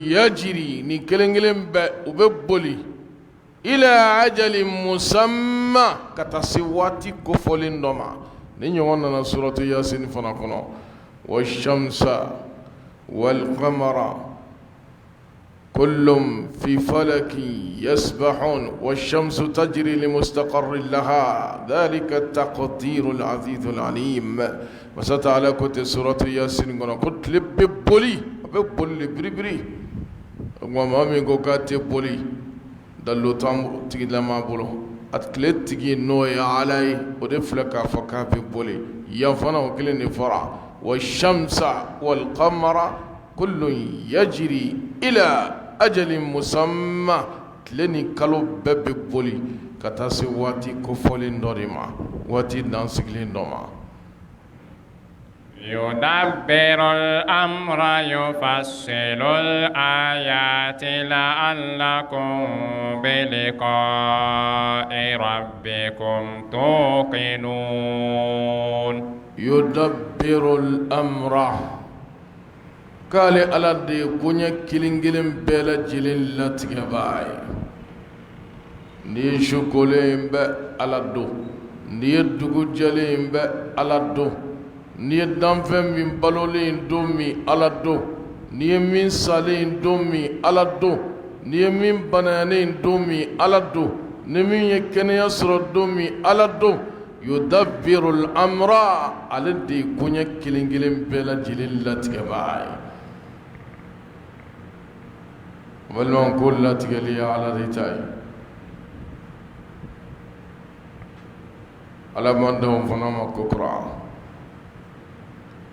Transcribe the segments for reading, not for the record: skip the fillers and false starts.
يجري نكلنجلن وببولي إلى أجل مسمى كتسواتي كفولين دوما نيوانا سورة ياسين فنقنا والشمس والقمر كل في فلك يسبحون والشمس تجري لمستقر لها ذلك التقدير العزيز العليم وستعالى كنت سورة ياسين قلت لببولي ببولي بري وما من قوكاتي بولي دلو تامو تيجي لما بولو أتكلت تيجي نويا علي ودفلك فكابي بولي ينفنا وكلني فرع والشمس والقمر كل يجري إلى أجل مسمى تلني كلو ببي بولي كتاسي واتي كفولين دوريما واتي دانسيكلين دوما يدبر الأمر يفصل الآيات لعلكم بلقاء ربكم توقنون يدبر الأمر قال على دي كونيا كيلينجلين بلا جيلين لاتكباي ني شوكولين با على دو ني دوغو جالين با على دو ni danfɛn min balolen don min ala don ni ye min salen don min ala don ni ye min banayalen don min ala don ni min ye kɛnɛya sɔrɔ don min ala don yudabbiru al-amra ale de ye koɲɛ kelen kelen bɛɛ lajɛlen latigɛbaa ye balimaw ko latigɛli ye ala de ta ye ala man d'anw fana ma kokura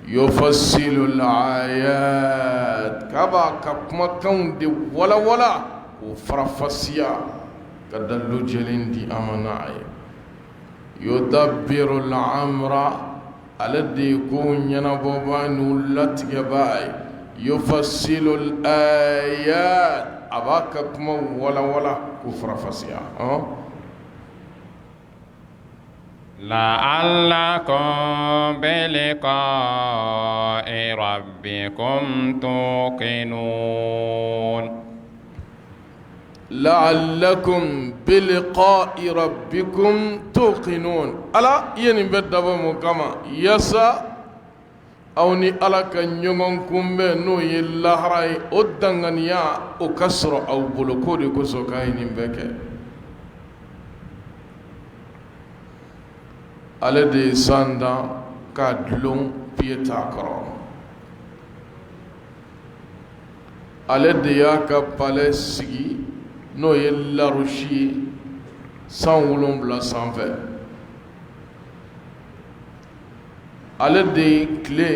يفصل الآيات كبا كما كون دي ولا وفرفسيا كدلو جلين دي أمناي يدبر الأمر الذي يكون ينبوبان ولتجباي يفصل الآيات أباك كما ولا وفرفسيا لعلكم بلقاء ربكم توقنون لعلكم بلقاء ربكم توقنون ألا ينبدأ مكما يسا أوني ألا كان يغنكم بنو يلاهراي أدنغنيا أكسر أو بلوكوري كسوكاين بكي ale de ye san dan k'a dulon piye t'a kɔrɔ ale de y'a ka palais sigi n'o ye larusi ye 107 sanfɛ ale de ye tile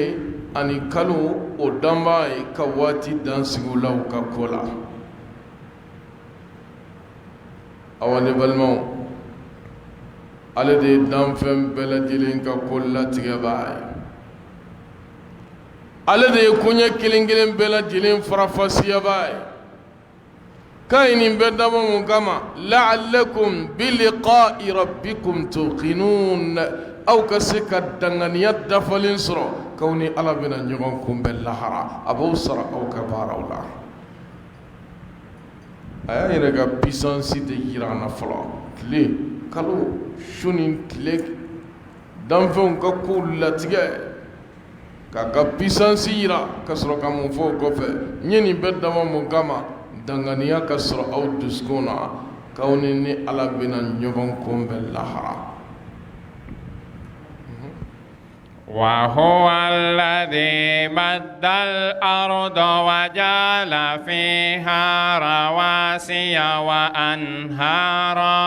ani kalo o danba ye ka waati dansigiw la u ka ko la awa ne balimaw ale de danfɛn bɛɛ lajɛlen ka ko latigɛbaa ye ale de ye koɲɛ kelen kelen bɛɛ lajɛlen farafasiyabaa ye k'a ye nin bɛɛ dabɔ mun kama la'allakum biliqa'i rabbikum tuqinun aw ka se ka danganiya dafalen sɔrɔ k'aw ni ala bɛna ɲɔgɔn kunbɛn lahara a b'aw sara aw ka baaraw la a y'a yɛrɛ ka puissance de yira an na fɔlɔ tile kalo su ni tile danfɛnw ka kow latigɛ k'a ka puissance yira ka sɔrɔ ka mun fɔ o kɔfɛ n ye nin bɛɛ dama mun kama danganiya ka sɔrɔ aw dusukun na k'aw ni ala bɛna ɲɔgɔn kunbɛn lahara وهو الذي مد الأرض وجعل فيها رواسي وأنهارا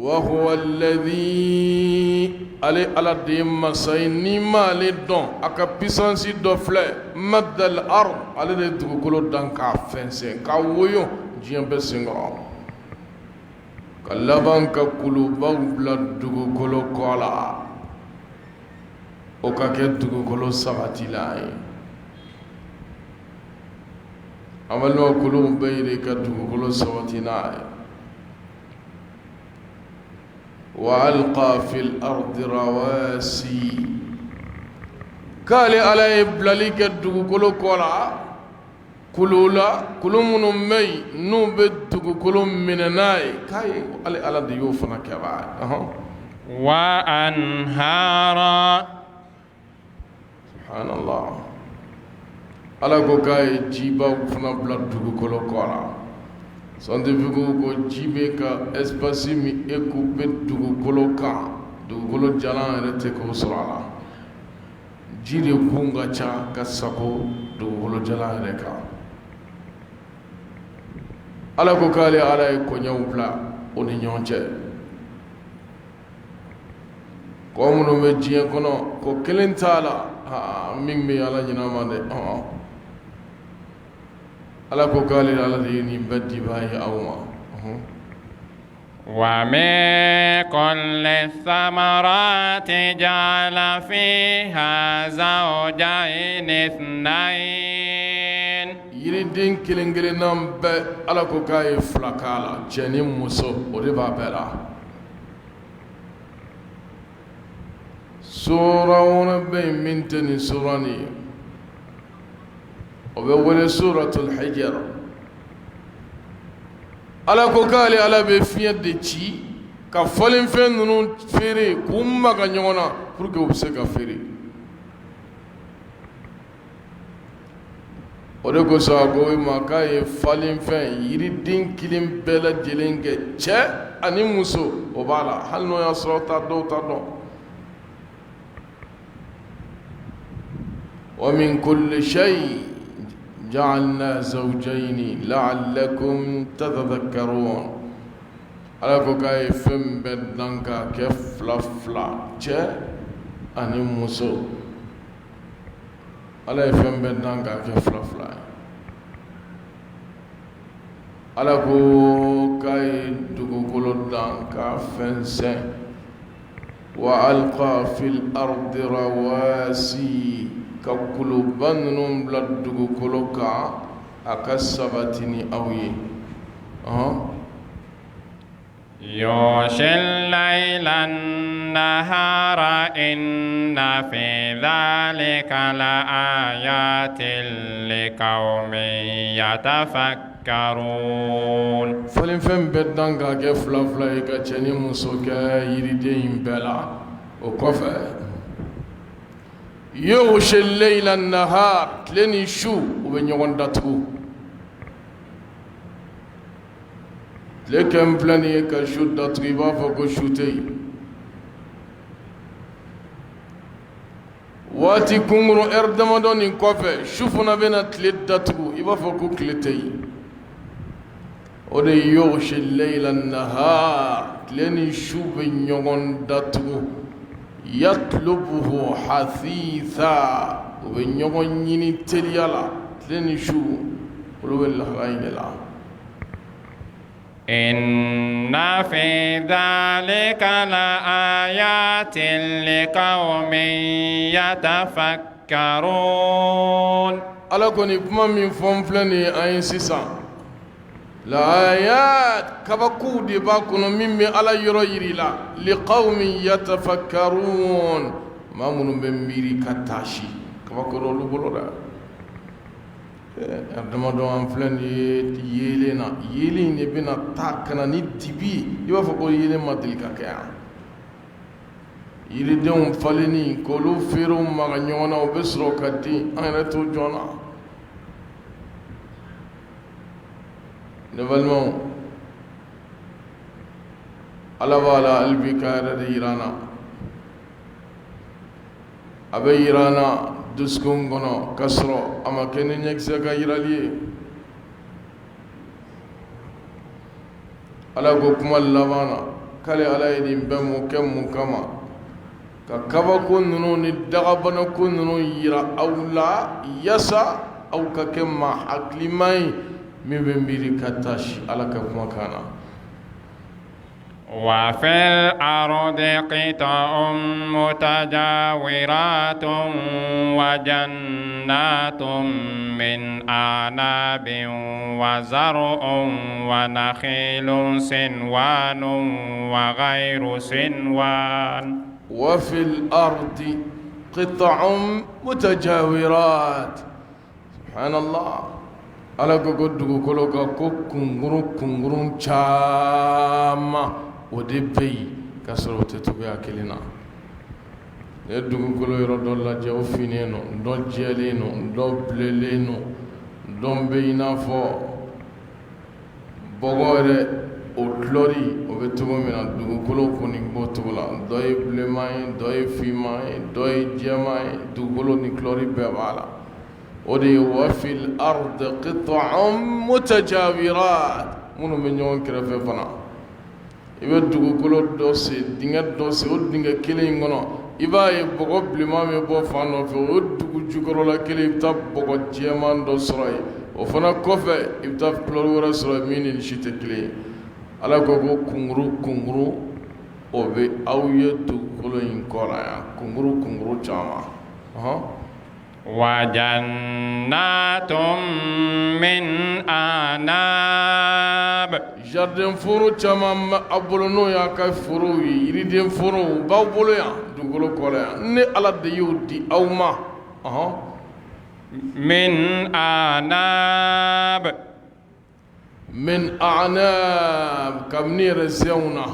وهو الذي على ديما سيني ما لدون أكا بيسانسي دوفلي مد الأرض على دكولو دان كافنسي كاويو جيان بسنغرام كاللبان كاكولو بغبلا دكولو كولا وكا كدكولو سغتي لاي عملوا كلو بيري كدكولو سغتي لاي وألقى في الأرض رواسي k'ale ala ye bilali kɛ dugukolo kɔ la kulula kulumunu mai nu be dugu kulum minanai kai ala de yo fana kaba wa anhara subhanallah ala ko kai jiba fana bla dugu kolo kora sonde bugu ko jibe ka espace mi ekupe dugu kolo ka dugu kolo jalan rete ko surala jide kunga cha kasako dugu kolo jalan reka ala ko kale ala ko nyawbla oni nyonche ko muno be jiya kono ko kelentala mingmi ala nyina mande ala ko kale ala de ni baddi bayi awma wa min kulli thamarati ja'ala fiha zawjayn ithnayn yiridin kilingile nam be ala ko kay flakala cheni muso o de ba bela sura wona be minteni surani o be wala suratul hijr ala ko kale ala be fiyade ci ka folen fen nunu fere kumma ga nyona pour que o se ka fere o de ko sa go ma ka e folen fen yiri din kilim bela jelenge che ani muso o bala hal no ya sota do ta do wa min kulli shay جعلنا زوجين لعلكم تتذكرون على كوكاي فم بدنكا كفلا فلا تشي اني موسو على فم بدنكا كفلا فلا على كوكاي دوغو كولو دانكا فنسن والقى في الارض رواسي kakulu bandunum bla dugu koloka akasabatini awi يغشي الليل النهار إن في ذلك لآيات لقوم يتفكرون فلن فم بدنغا كفلا فلا يكاتشني مسوكا يريدين بلا وكفا يغشي الليل النهار تلني شو وبنيون داتو لكن بلاني كشو داتريبا فوكو شوتي واتي كونغرو اردمادون كوفي شوفنا بنا تلت داتو يبا فوكو كلتي ودي يغشي الليل النهار تلني شو بنيون داتو يطلبه حثيثا وبنيون يني تليالا تلني شو ولو الغاين لا إن في ذلك لآيات لقوم يتفكرون على كوني كما من فنفلني أين سيسا لآيات كبكو دي باكونا ممي على يريري لا لقوم يتفكرون ما منو بمبيري كتاشي كبكو رولو بلولا ardama do am flan yelena yelini bina takana ni dibi iba fako yele madil ka kaya yiri dem faleni ko lu fero maga nyona o besro kati ana to jona nouvellement ala wala albikara de irana abe irana duskun gono kasro ama kene nyekse ka yirali ala go kuma labana kale ala yidin bemu kemu kama ka kaba kunnu ni daga bana kunnu yira awla yasa aw ka kema haklimai mi be mbiri katashi ala ka kuma kana وفي الأرض قطع متجاورات وجنات من أعناب وزرع ونخيل صنوان وغير صنوان وفي الأرض قطع متجاورات سبحان الله ala ko dugukolo ka ko kungurun caman o de bɛ yen ka sɔrɔ o tɛ cogoya kelen na ne dugukolo yɔrɔ dɔ lajɛ o finnen don dɔ jɛlen don dɔ bilenlen don dɔ bɛ i n'a fɔ bɔgɔ yɛrɛ o dulɔri o bɛ cogo min na dugukolo kɔni b'o cogo la dɔ ye bilenman ye dɔ ye finman ye dɔ ye jɛman ye dugukolo ni dulɔri bɛɛ b'a la o de ye wa fil ardi qit'un mutajawirat minnu bɛ ɲɔgɔn kɛrɛfɛ fana i bɛ dugukolo dɔ sen dingɛ dɔ sen o dingɛ kelen in kɔnɔ i b'a ye bɔgɔ bilenman bɛ bɔ fan dɔ fɛ o dugu jukɔrɔla kelen i bɛ taa bɔgɔ jɛman dɔ sɔrɔ yen o fana kɔfɛ i bɛ taa kulɔri wɛrɛ sɔrɔ min ni si tɛ kelen ye ala ko kunguru o bɛ aw ye dugukolo in kɔ la yan kunguru caman وجنات من أعناب jardin foro caman bɛ aw bolo n'o y'a ka forow ye yiriden forow b'aw bolo yan dugukolo kɔ la yan ne ala de y'o di aw ma من أعناب kabini yɛrɛ zɛnw na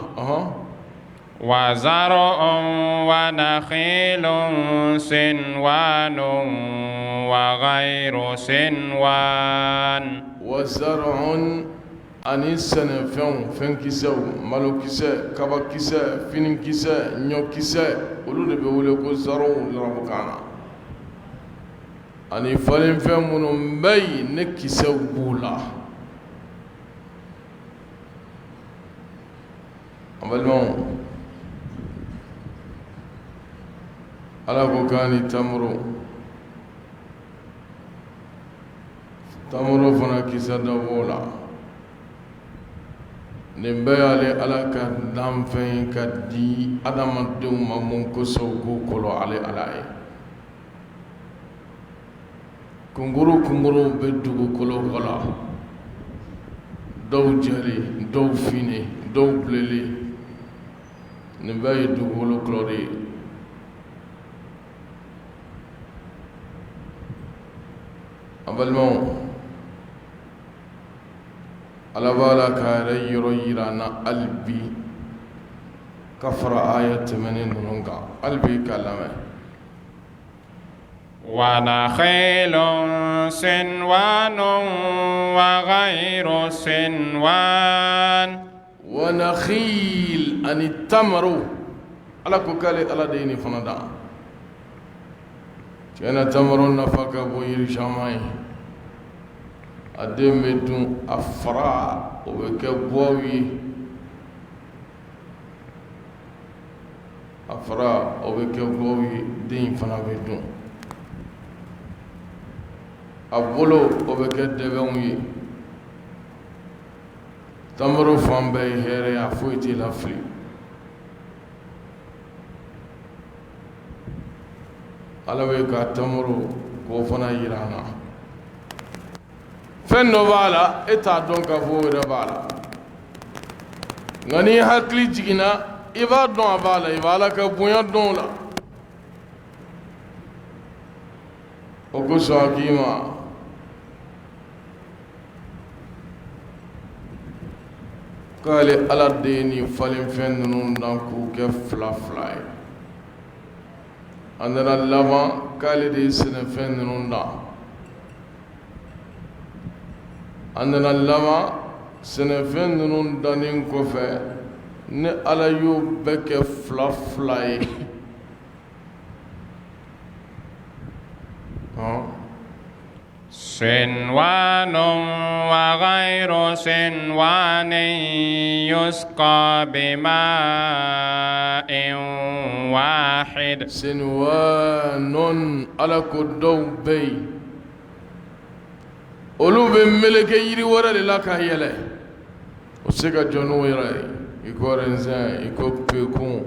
وزرع ونخيل صنوان وغير صنوان وزرع ani sɛnɛfɛnw fɛnkisɛw malokisɛ kabakisɛ finikisɛ ɲɔkisɛ olu de bɛ wele ko zaraw larabukan na ani falenfɛn minnu bɛ yen ne kisɛw b'u la an balimaw ala ko k'a ni tamaro fana kisɛ dɔ b'o la nin bɛɛ y'ale ala ka danfɛn ye ka di adamadenw ma mun kosɔn k'o kɔlɔ ale ala ye kunguru bɛ dugukolo kɔla dɔw jɛlen dɔw finnen dɔw bilenlen nin bɛɛ ye dugukolo kɔlɔ de ye a balimaw ala b'a la k'a yɛrɛ yɔrɔ yira an na hali bi ka fara aya tɛmɛnen ninnu kan hali bi k'a lamɛn ونخيل صنوان وغير صنوان ونخيل ani tamaro ala ko k'ale ala de ye nin fana da tiɲɛna tamaro nafa ka bon yiri caman ye a den bɛ dun a fara o bɛ kɛ buwaw ye a fara o bɛ kɛ buwaw ye den fana bɛ dun a bolo o bɛ kɛ dɛbɛnw ye tamaro fan bɛɛ ye hɛrɛ a foyi t'i lafili ala bɛ ka tamaro k'o fana yira an na fɛn dɔ b'a la e t'a dɔn k'a fɔ o yɛrɛ b'a la nka n'i hakili jiginna i b'a dɔn a b'a la i b'a la ka bonya dɔn o la o kosɔn a k'i ma k'ale ala de ye nin falenfɛn ninnu dan k'u kɛ fila fila ye a nana laban k'ale de ye sɛnɛfɛn ninnu dan a nana laban sɛnɛfɛn ninnu dannen kɔfɛ ni ala y'o bɛɛ kɛ fila fila ye صنوان وغير صنوان يسقى بماء واحد صنوان على كدو بي olu bɛ meleke yiri wɛrɛ de la ka yɛlɛ o se ka jɔ n'o yɛrɛ ye i ko raisin i ko pekun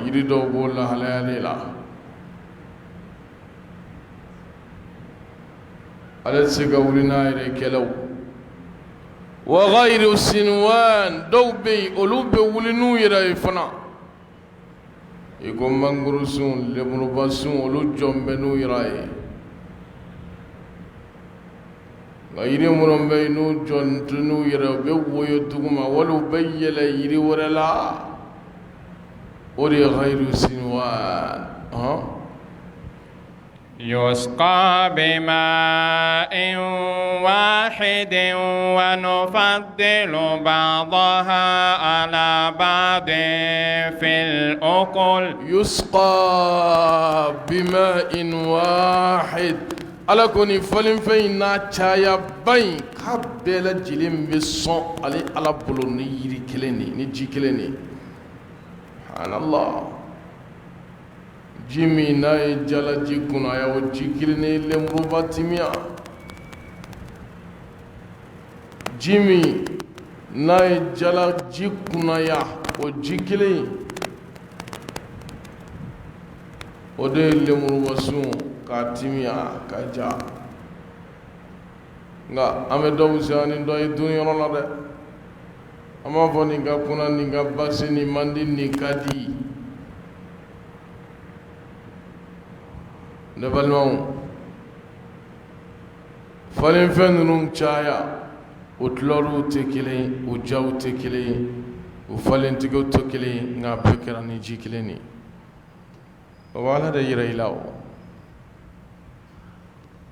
yiri dɔw b'o lahalaya de la ale tɛ se ka wuli n'a yɛrɛ kɛlɛw wa ghayru sinwan dɔw bɛ yen olu bɛ wuli n'u yɛrɛ ye fana i ko mangorosun lemurubasun olu jɔn bɛ n'u yɛrɛ ye غير من بينو جنتنو يربو يدوما ولو بيل يري ورلا وري غير سنوان يسقى بماء واحد ونفضل بعضها على بعض في الأكل يسقى بماء واحد على كوني فلم فينا تشايا باين كابيلا جيلين بيسون على بلوني يري كليني نجي كليني سبحان الله jimi na ye jala ji kuna ya o ji kilini lemruba timiya jimi na ye jala ji kuna ya o ji kilini o de lemruba sun ka timiya ka ja nga ame dɔw sani dɔ ye dunyɔrɔ la dɛ an b'a fɔ nin ka kuna nin ka basi nin mandi nin ka di ne balimaw falen fɛn ninnu caya o tulɔriw tɛ kelen o jaw tɛ kelen o falentigiw tɛ kelen nka bɛɛ kɛra ni ji kelen de o bɛ ala de yira i la o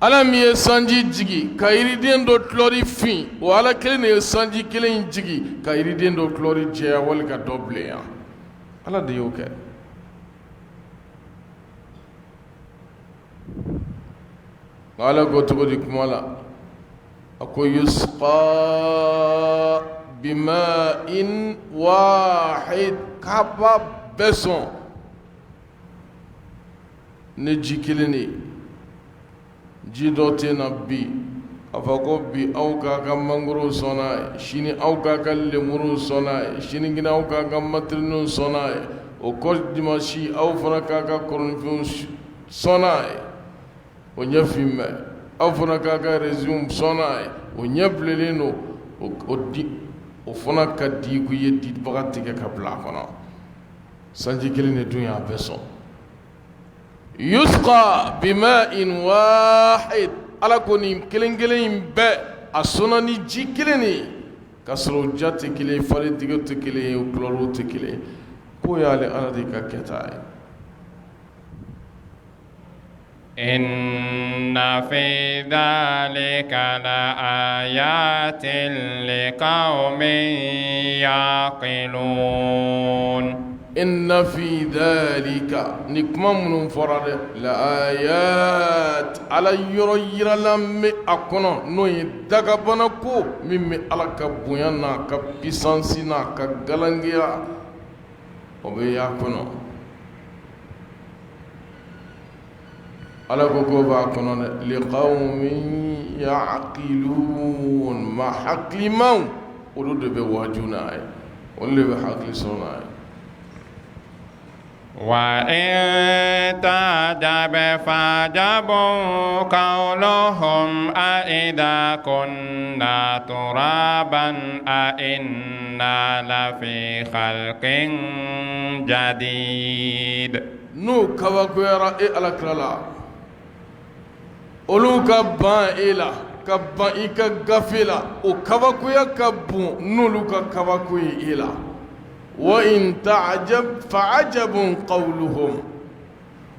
ala min ye sanji jigi ka yiriden dɔ tulɔri fin o ala kelen de ye sanji kelen jigi ka yiriden dɔ tulɔri jɛya wali ka dɔ bilenya ala de y'o kɛ قال قوتبدك مالا أكو يسقى بماء واحد كبا بسون نجي كلني جيدوتي نبي أفاقو بي أوكا كمانغرو صناي شيني أوكا كاللمرو صناي شيني جنا أوكا كماترنو صناي وكوش دماشي أو فرقا كورنفون صناي o ɲɛ finmɛ aw fana k'a ka résume sɔnna ye o ɲɛ bilenlen don o fana ka di ko ye dibaga tigɛ ka bila a kɔnɔ sanji kelen de dun y'a bɛɛ sɔn yusqa bima'in wahid ala ko nin kelen kelen in bɛɛ a sɔnna ni ji kelen de ka sɔrɔ o ja tɛ kelen falentigɛ tɛ kelen o kulɔriw tɛ kelen k'o y'ale ala de ka kɛta ye إن في ذلك لآيات لقوم يعقلون إن في ذلك نكمن فرد لآيات على يرى لم أكون نوي دغبنكو مم على كبويانا كبيسانسينا كغلانغيا وبياكونو على كوكوبا كنون لقوم يعقلون ما حقل مو ولود بواجوناي واللي بحقل صناي وإن تعجب فعجب قولهم أإذا كنا ترابا أإنا لفي خلق جديد نو كواكويرا على كلالا olu ka ban e la ka ban i ka gafe la o kabakoya ka bon n'olu ka kabako ye e la wa in ta'jab fa'ajabun qawluhum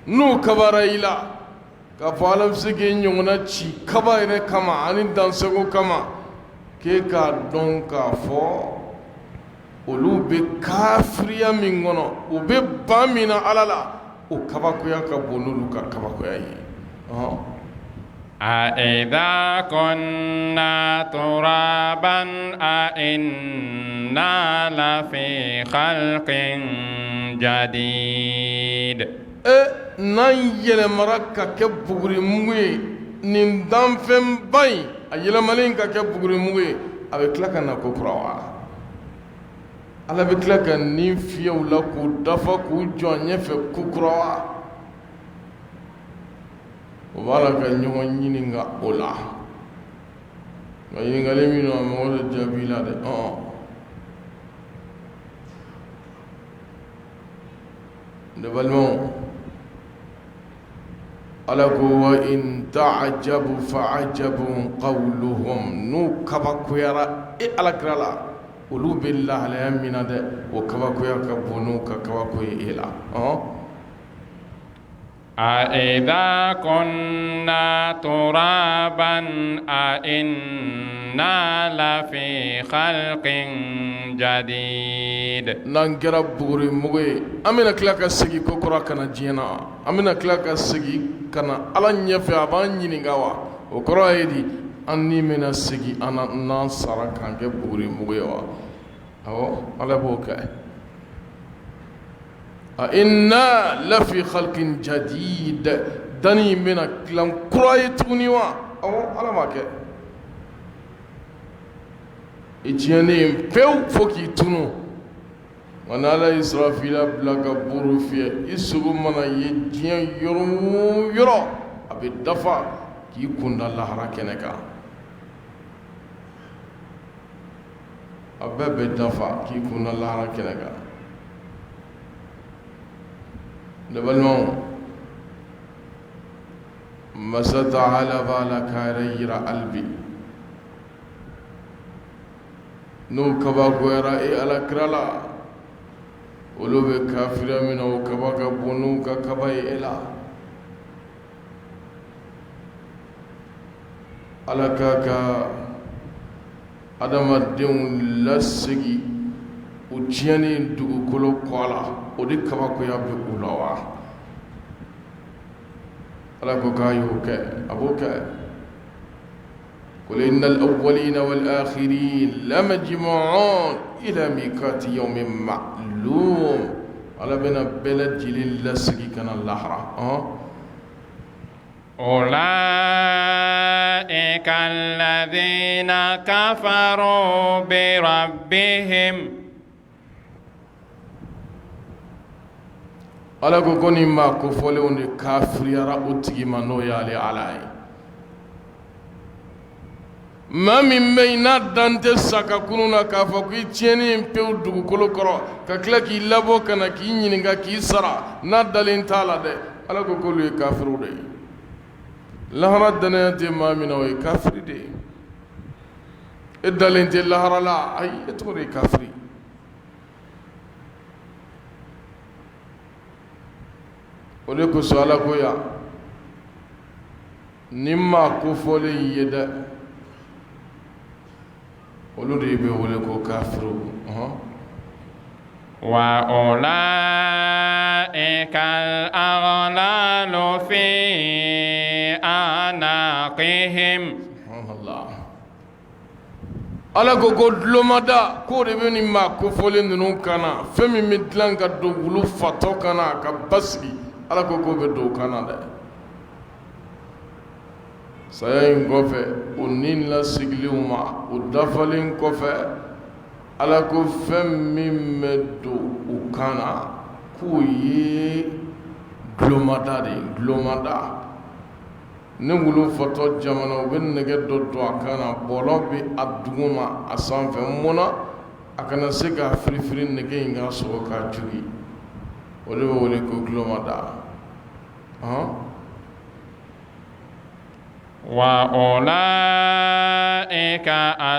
n'u kabara i la k'a fɔ ala bɛ se k'e ɲɔgɔnna ci kaba yɛrɛ kama ani dansago kama k'e k'a dɔn k'a fɔ olu bɛ kafiriya min kɔnɔ u bɛ ban min na ala la o kabakoya ka bon n'olu ka kabakoya ye أإذا كنا ترابا أإنا لفي خلق جديد n'an yɛlɛmara ka kɛ bugurimugu ye nin danfɛnba in a yɛlɛmalen ka kɛ bugurimugu ye a bɛ tila ka na ko kura wa ala bɛ tila ka nin fiyɛw la k'u dafa k'u jɔ ɲɛfɛ ko kura wa o b'a la ka ɲɔgɔn ɲininka o la nka ɲininkali min don a mɔgɔ de jaabi la dɛ ne balimaw alago wa in ta'jabu fa'ajabun qawluhum nu kabakuyara alakrala ulu billahi la yamina de o kabakuya ka bonu ka kabakuya ila أإذا كنا ترابا أإنا لفي خلق جديد نانجرا بوري موغي أمينا كلاكا سيجي كوكورا كنا جينا أمينا كلاكا سيجي كنا على نيفي أبان ينغاوا وكورا يدي أني منا سيجي أنا نانسارا كانك بوري موغي أو على بوكا إنا لفي خلق جديد دني من كلام كرايتوني أو على ما كه إتياني فيو فوكي تونو ونالا إسرافيل بلاك بوروفيا يسوع منا يجيان يرو أبي دفع كي يكون الله راكنكا أبي دفع كي يكون الله راكنكا نبلمو مسد على بالك ريرا قلبي نو كبا غيرا على كرلا ولو بكافر من او كبا بونو كبا الى على كاكا ادم دون لسغي وجيني دو كلو كولا ودي كبا كويا بقولوا على كايوك ابوك قل ان الاولين والاخرين لمجموعون الى ميقات يوم معلوم على بنا بلد جليل لسكي كان اللحرة أولئك الذين كفروا بربهم ala ko koni ma ko fole on kafriyara utigi mano yale alai mami meina dante saka kununa ka fa ku tieni peu dugu kolo koro ka kla ki labo kana ki nyininga ki sara na dalin tala de ala ko ko le kafiru de lahara dana te mami na way kafiri de e dalin te lahara la ay etore kafiri ole ko sala ko ya nimma ko fole yeda olu de be wole ko kafiru wa ulaika al-aghlalu fi anaqihim subhanallah ala ko lomada ko de be nimma ko fole nunu kana femi midlanga do wulu fato kana ka basgi ala ko be do kana de sayin kofe unin la sigliuma udafalin kofe ala ko fem min medo ukana kuyi glomada ne wulu foto jamana ben nege do akana bolo bi aduguma asanfe mona akana se ka frifri nege inga so ka jugi wole ko glomada وأولئك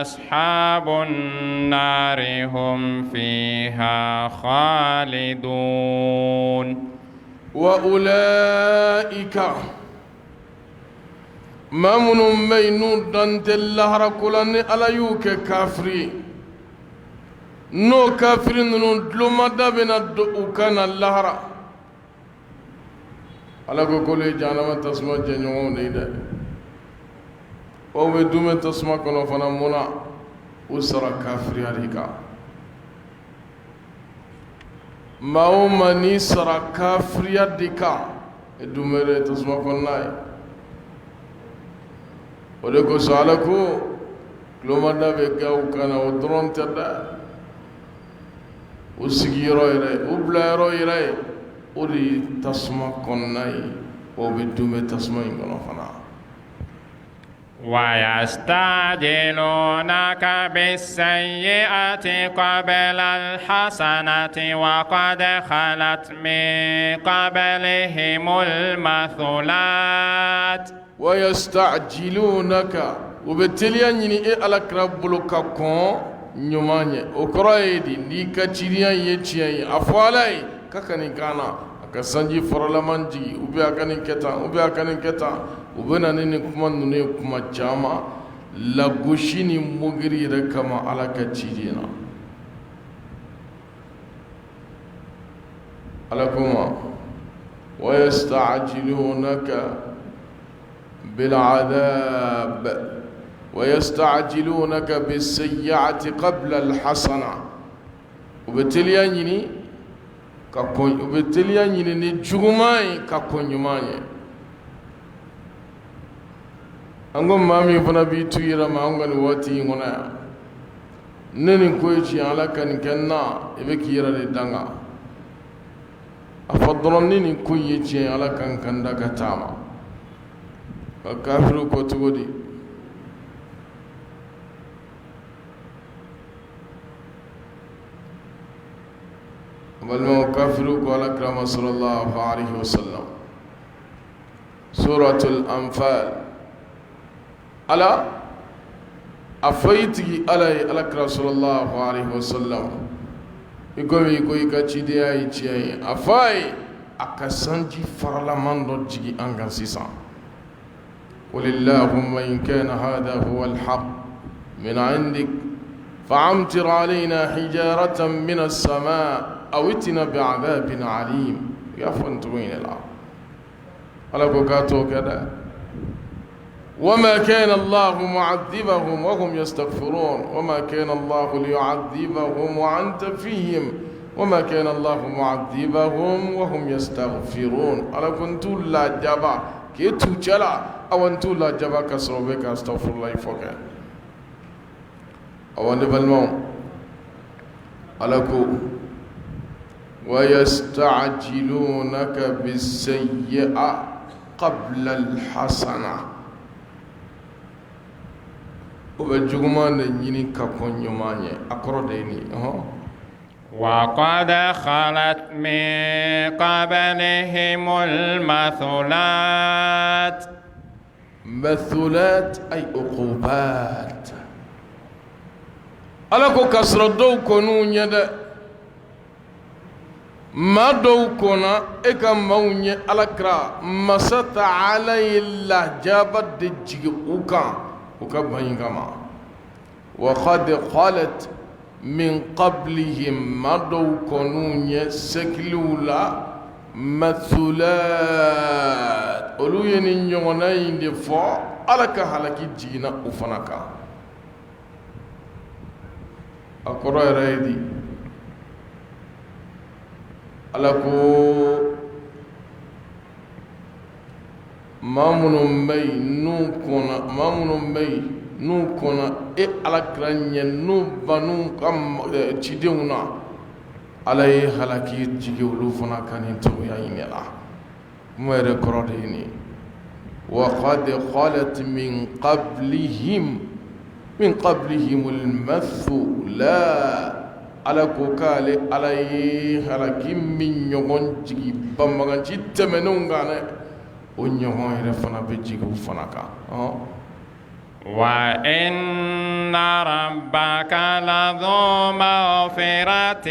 أصحاب النار هم فيها خالدون وأولئك ما من مينود دانت الله ركولان على يوك كافري نو كافرين نو دلما دابنا دوكان الله را على كل جانما تسمع جنون نيدا او بدوم تسمع كنو فنا منا اسرا كافري عليكا ما هو مني سرا كافري ديكا دومره تسمع كناي ولكو سالكو لومدا بيغاو كان ودرون تدا وسيغيرو يري وبلايرو يري ودي تسمع كناي وبدوم تسمع كنو فنا ويستعجلونك بالسيئة قبل الحسنة وقد خلت من قبلهم المثلات ويستعجلونك وبتلياني على كربلك كون nyumanye okroidi ndikachiriya yechiya afwalai kakani kana akasanji foralamanji ube akani keta ubena nini kuma nune kuma chama la gushini mugiri rekama alaka chirina alakuma ويستعجلونك بالعذاب ويستعجلونك بالسيئة قبل الحسنة وبتلياني نجوماي ككون يماي أنغم مامي فنا بيتويرا ما أنغن واتي هنا نين كويتي على كان كنا يبكيرا لدانا أفضلني نكويتي على كان كندا كتاما كافرو كتودي والمكافر قال أكرم صلى الله عليه وسلم سورة الأنفال ألا أفيتي على أكرم صلى الله عليه وسلم يقول كتشيدي أيتي أفاي أكسانجي فرلمان رجي أنغانسيسا قل اللهم إن كان هذا هو الحق من عندك فأمطر علينا حجارة من السماء أو ائتنا بعذاب عليم يا فانتوين الآن على كوكاتو كذا وما كان الله معذبهم وهم يستغفرون وما كان الله ليعذبهم وأنت فيهم وما كان الله معذبهم وهم يستغفرون على كنتو لا جبا كيتو جلا أو أنتو لا جبا كسروبك أستغفر الله فوقه أو نبلمون على كو ويستعجلونك بالسيئة قبل الحسنة وبجمعنا يني كون يماني أكرديني وقد خلت من قبلهم المثلات مثلات أي عقوبات ألاكو كسر دو كونو نيدا ما دو كونا إكا موني ألاكرا مسات علي الله جابت دجي وكا بهين كما وقد قالت من قبلهم ما دو كونو سكلولا مثلات أولو ينينيونا يندفع ألاكا حلقي جينا وفنكا أقرأ رايدي ألاكو مامونو مي نوكونا ألاكرانيا نوبانو كم تشيدونا على حلقي جيولو فنا كان تويا ينلا مير كروديني وقد قالت من قبلهم المثلات على كوكالي على حلقي من يغون جي بامغان جي تمنون غانا ونيغون يرفنا بجيغو فناكا وإن ربك لذو مغفرة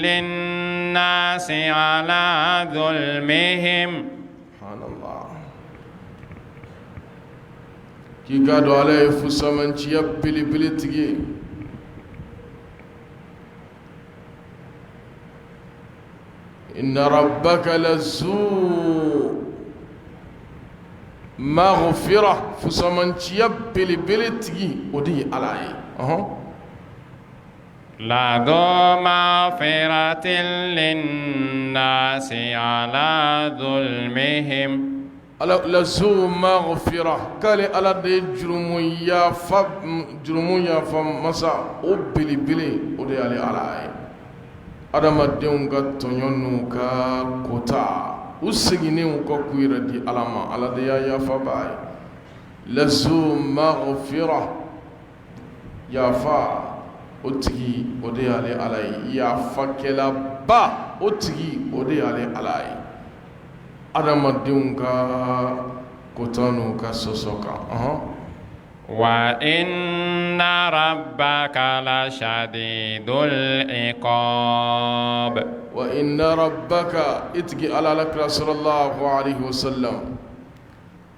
للناس على ظلمهم سبحان الله كي قادوا عليه فسامن تياب بلي تيجي إن ربك لذو مغفرة فسامن تياب بلي تيجي ودي عليه لذو مغفرة للناس على ظلمهم لذو مغفرة قال على دي جرمو يا فمسا بلي ودي عليه adamadenw ka tɔɲɔnu ka kota u seginnenw ka kuyira di ala ma ala de y'a yafa b'a ye لزو مغفرة يافا أتغي ودي علي يافا كلا با أتغي ودي علي أنا مديونكا كتانوكا سوسوكا وإن ربك لشديد العقاب وإن ربك اتقي على لك رسول الله عليه وسلم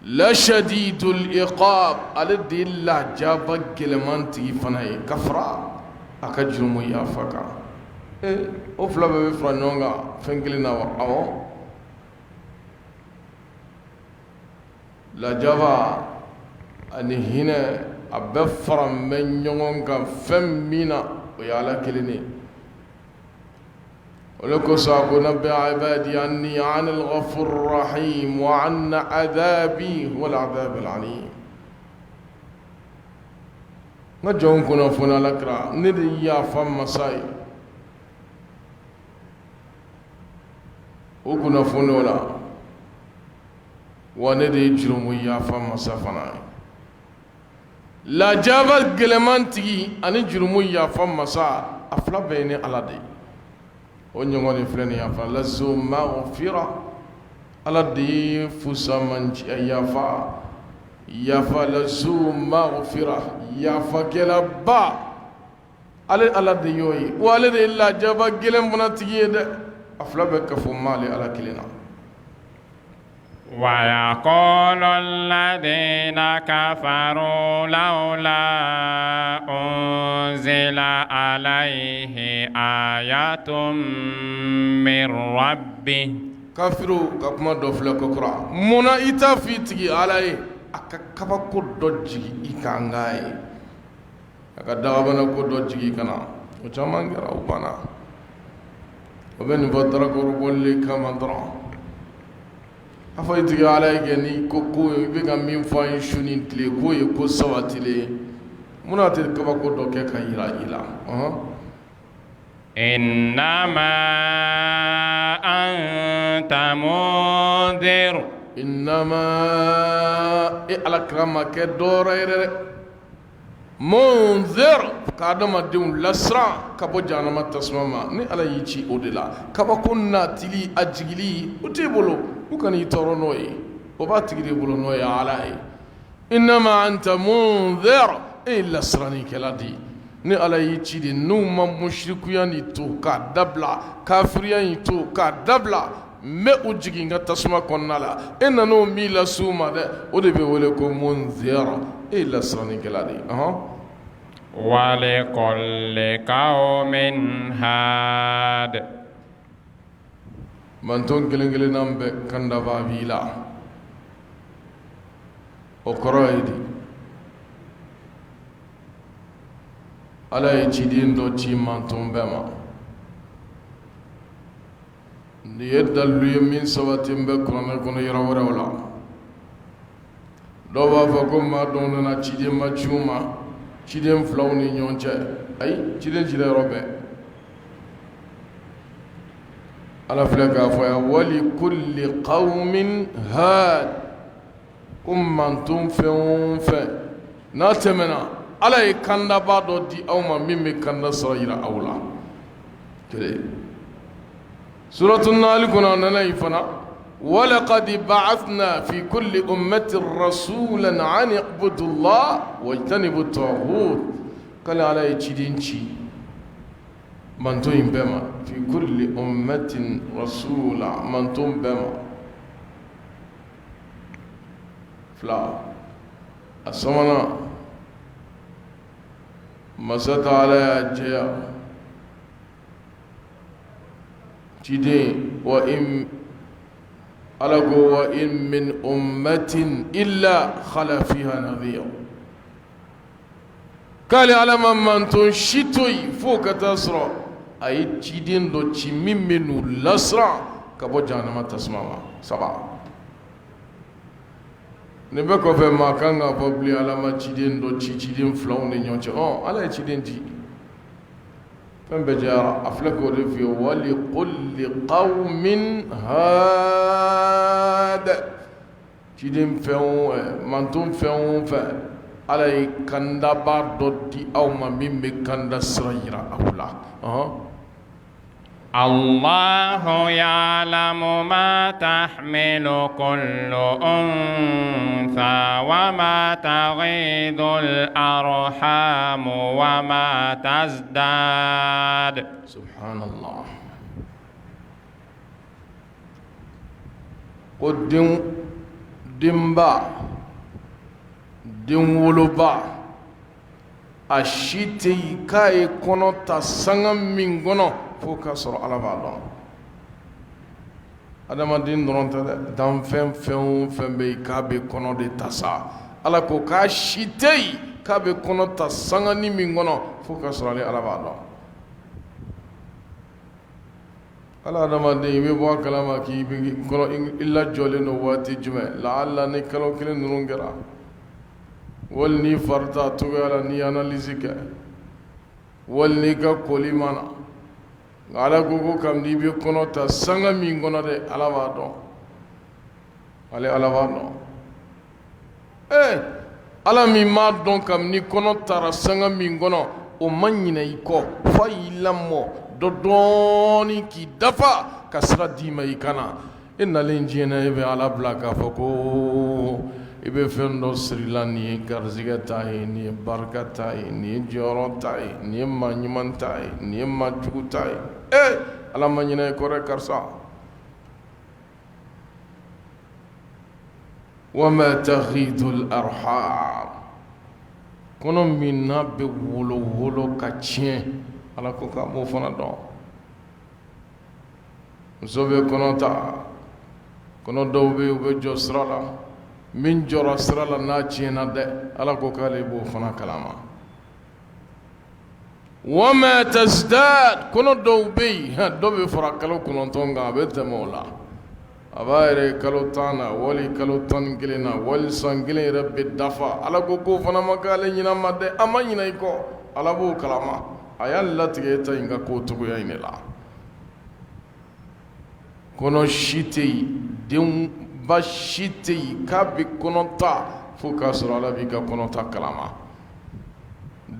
لشديد العقاب على دي الله جابك كلمانتي فناي كفرا أكجرم يا فكا أفلا بفرا نونغا فنجلنا وأو لا جابا أني هنا أبفر من يونغا فمينا ويالا كلني ولكو ساقو نبي عبادي أني عن الغفور الرحيم وعن عذابي هو العذاب العليم نجون كنا فنا لكرا ندي يا فم مساي وكنا فنولا وندي جرمو يا فم مسافنا لا جابت جلمانتي أن جرمو يا فم مسا أفلا بيني على دي ونيغوني فلان يافا لزو مغفرة على دي فوسا منجي يافا لزو مغفرة يافا كلا با على دي يوي والد إلا جابا جلم بناتيجي أفلا بكفو مالي على كلنا ويقول الذين كفروا لولا أنزل عليه آية من ربه كافروا كما دفل كوكرا منا إتا فيتي عليه أكاكبا كودوجي إكانغاي أكادابنا كودوجي كنا وجمان غير أوبانا وبين فترة كوربولي كما درا afaitigi alaye ni ko be ka min fɔ an ye su ni tile k'o ye ko sabatilen munna tɛ kabako dɔ kɛ ka yira i la إنما أنت منذر إنما على كرامك دور منذر كادما دون لسرا كابو جانما تسمما ني على يجي أودلا كابو ناتلي أجيلي وتبولو وكان يترونوي وباتجري بولو نوي على إنما أنت منذر إلا سراني كلادي ni ala yi ci de n'u ma mushrikuya ni to ka dabla kafiriya ni to ka dabla me u jigin ka tasuma kɔnɔna la e nan'o min las'u ma dɛ o de bɛ wele ko munzira e lasiranikɛla de ولكل قوم هاد manton kelen kelenna bɛ kan dafa b'i la o kɔrɔ ye di ala ye ciden dɔ ci manton bɛɛ ma nin ye dalilu ye min sabaten bɛ kuranɛ kɔnɔ yɔrɔ wɛrɛw la dɔw b'a fɔ ko maa dɔw nana ciden ma ci u ma ciden filaw ni ɲɔgɔn cɛ ayi ciden cira yɔrɔ bɛɛ ala filɛ k'a fɔ yan wali kulli qawmin had ko manton fɛn o fɛn n'a tɛmɛna ala ye kandaba dɔ di aw ma min bɛ kanda sara yira aw la kelen suratu nahl kɔnɔ a nana yen fana walaqad ba'athna fi kulli ummatin rasulan an i'budu Allah wajtanibu at-taghut kale ala ye ciden ci manton in bɛɛ ma fi kulli ummatin rasula manton bɛɛ ma fila a sabanan masata ala y'a jɛya ciden wa in ala ko wa in min ummatin illa khala fiha nadhir k'ale ala ma manton si to yen fo ka taa sɔrɔ a ye ciden dɔ ci min bɛ n'u lasiran ka bɔ jahanama tasuma ma saba nin bɛɛ kɔfɛ maa kan ka fɔ bilen ala ma ciden dɔ ci ciden filaw ni ɲɔgɔn cɛ ala ye ciden ci fɛn bɛɛ jɛyara a filɛ k'o de f'i ye wali kulli qawmin had ciden fɛn mantun fɛn o fɛn ala ye kandaba dɔ di aw ma min bɛ kanda sira yira aw la الله يعلم ما تحمل كل أنثى وما تغيض الأرحام وما تزداد سبحان الله قدم دمبا دمولوبا أشيتي كاي كونو تسانغ من كونو fo ka sɔrɔ ala b'a dɔn adamaden dɔrɔn tɛ dɛ danfɛn fɛn o fɛn bɛ yen k'a bɛ kɔnɔ de ta sa ala ko k'a si tɛ yen k'a bɛ kɔnɔ ta sangani min kɔnɔ fo ka sɔrɔ ale ala b'a dɔn ala adamaden i bɛ bɔ a kalama k'i bɛ kɔnɔ i lajɔlen don waati jumɛn lahala ni kalo kelen ninnu kɛra wali n'i fari t'a togoya la n'i analyse kɛ wali n'i ka koli ma na ala ko kam n'i bɛ kɔnɔ ta sanga min kɔnɔ dɛ ala b'a dɔn ale ala b'a dɔn ala min m'a dɔn kam ni kɔnɔ taara sanga min kɔnɔ o ma ɲinɛ i kɔ f'a y'i lamɔ dɔɔnin k'i dafa ka sira d'i ma i kana e nalen diɲɛ na e bɛ ala bila k'a fɔ ko i bɛ fɛn dɔ siri la nin ye garizigɛ ta ye nin ye barika ta ye nin ye jɔyɔrɔ ta ye nin ye maa ɲuman ta ye nin ye maa jugu ta ye ala ma ɲinɛ i kɔ dɛ karisa وما تغيض الأرحام kɔnɔ min n'a bɛ wolo ka tiɲɛ ala ko k'a b'o fana dɔn muso bɛ kɔnɔ ta kɔnɔ dɔw bɛ yen u bɛ jɔ sira la min jɔra sira la n'a tiɲɛna dɛ ala ko k'ale b'o fana kalama وما تزداد kɔnɔ dɔw bɛ yen dɔw bɛ fara kalo 9 kan a bɛ tɛmɛ o la a b'a yɛrɛ kalo 10 na wali kalo 11 na wali san kelen yɛrɛ bɛ dafa ala ko k'o fana ma k'ale ɲinama dɛ a ma ɲinɛ i kɔ ala b'o kalama a y'a latigɛ e ta in ka k'o cogoya in de la kɔnɔ si tɛ yen denba si tɛ yen k'a bɛ kɔnɔ ta fo k'a sɔrɔ ala b'i ka kɔnɔ ta kalama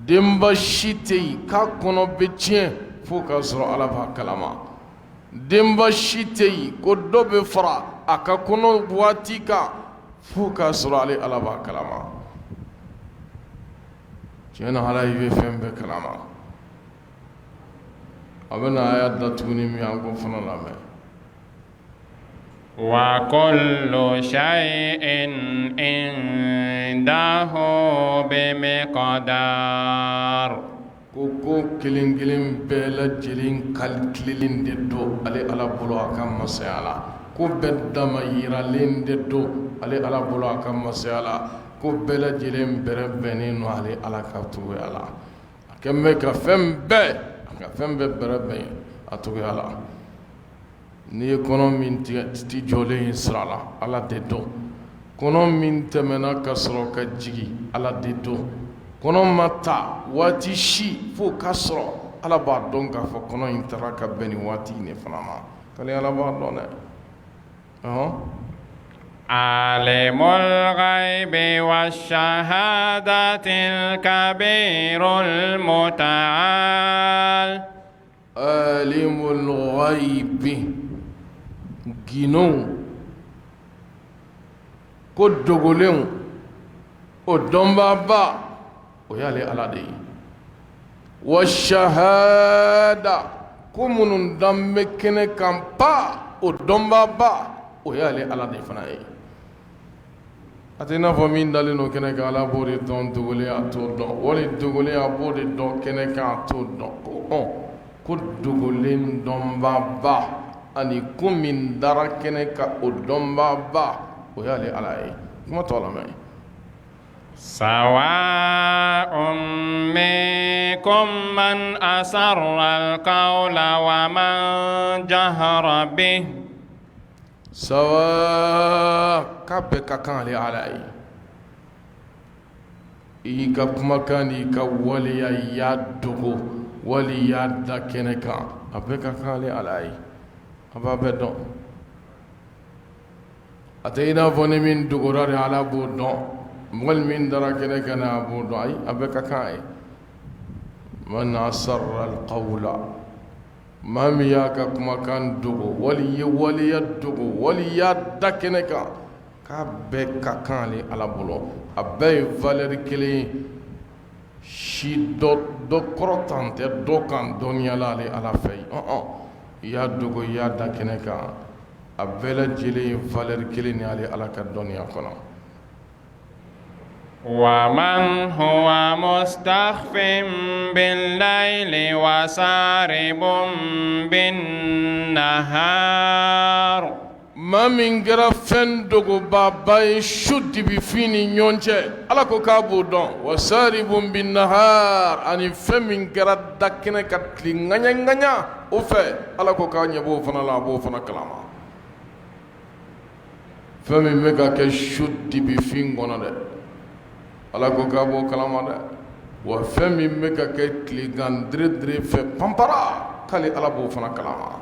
denba si tɛ yen k'a kɔnɔ bɛ tiɲɛ fo k'a sɔrɔ ala b'a kalama denba si tɛ yen ko dɔ bɛ fara a ka kɔnɔ waati kan fo k'a sɔrɔ ale ala b'a kalama tiɲɛ na ala i bɛ fɛn bɛɛ kalama a bɛ na a y'a da tuguni min an ko fana lamɛn وكل شيء عنده بمقدار ko kelen kelen bɛɛ lajɛlen kalkilen de do ale ala bolo a ka masaya la ko bɛɛ dama yiralen de do ale ala bolo a ka masaya la ko bɛɛ lajɛlen bɛrɛ bɛnnen no ale ala ka togoya la a kɛn bɛ ka fɛn bɛɛ bɛrɛ bɛn a togoya la n'i ye kɔnɔ min ti jɔlen ye sira la ala de do kɔnɔ min tɛmɛna ka sɔrɔ ka jigi ala de do kɔnɔ ma ta waati si fo k'a sɔrɔ ala b'a dɔn k'a fɔ kɔnɔ in taara ka bɛn nin waati in de fana ma kale ala b'a dɔn dɛ عالم الغيب والشهادة الكبير المتعال عالم الغيب ginonw ko dogolenw o dɔnbaaba o y'ale ala de ye wa shahada ko minnu dan bɛ kɛnɛ kan pa o dɔnbaaba o y'ale ala de fana ye a tɛ i n'a fɔ min dalen don kɛnɛ kan ala b'o de dɔn dogolen a t'o dɔn wali dogolen a b'o de dɔn kɛnɛ kan a t'o dɔn ko dogolen dɔnbaaba ani ko min dara kɛnɛ ka o dɔnbaaba o y'ale ala ye kuma tɔ lamɛn سواء منكم من أسر القول ومن جهر به sawa k'a bɛɛ ka kan ale ala ye i ka kumakan ni ka waleya i y'a dogo wali i y'a da kɛnɛ kan a bɛɛ ka kan ale ala ye a b'a bɛɛ dɔn atayna foni min dugurare ala bo don mol min dara kene kana bo do ay abeka kai man asarra alqawla mam ya ka kuma kan dugo wali dugo wali ya dakene ka be ka kan li ala bolo abay valeur kele shi do korotante do kan dunya la li ala fay ya dugo ya dakene ka abela jili valeur kele ni ali ala ka dunya kono ومن هو مستخف بالليل وسارب بالنهار ما من غير فندق بابا شد بفيني نيونجه على كوكابو دون وسارب بالنهار اني فمن غير دكنه كتلي غنيا اوفي على كوكا نيبو فنا لا بو فنا كلاما فمن ميغا كشد بفين غنا ala ko ka bo kalama da wa femi me ka ke kligan dre fe pampara kali ala bo fana kalama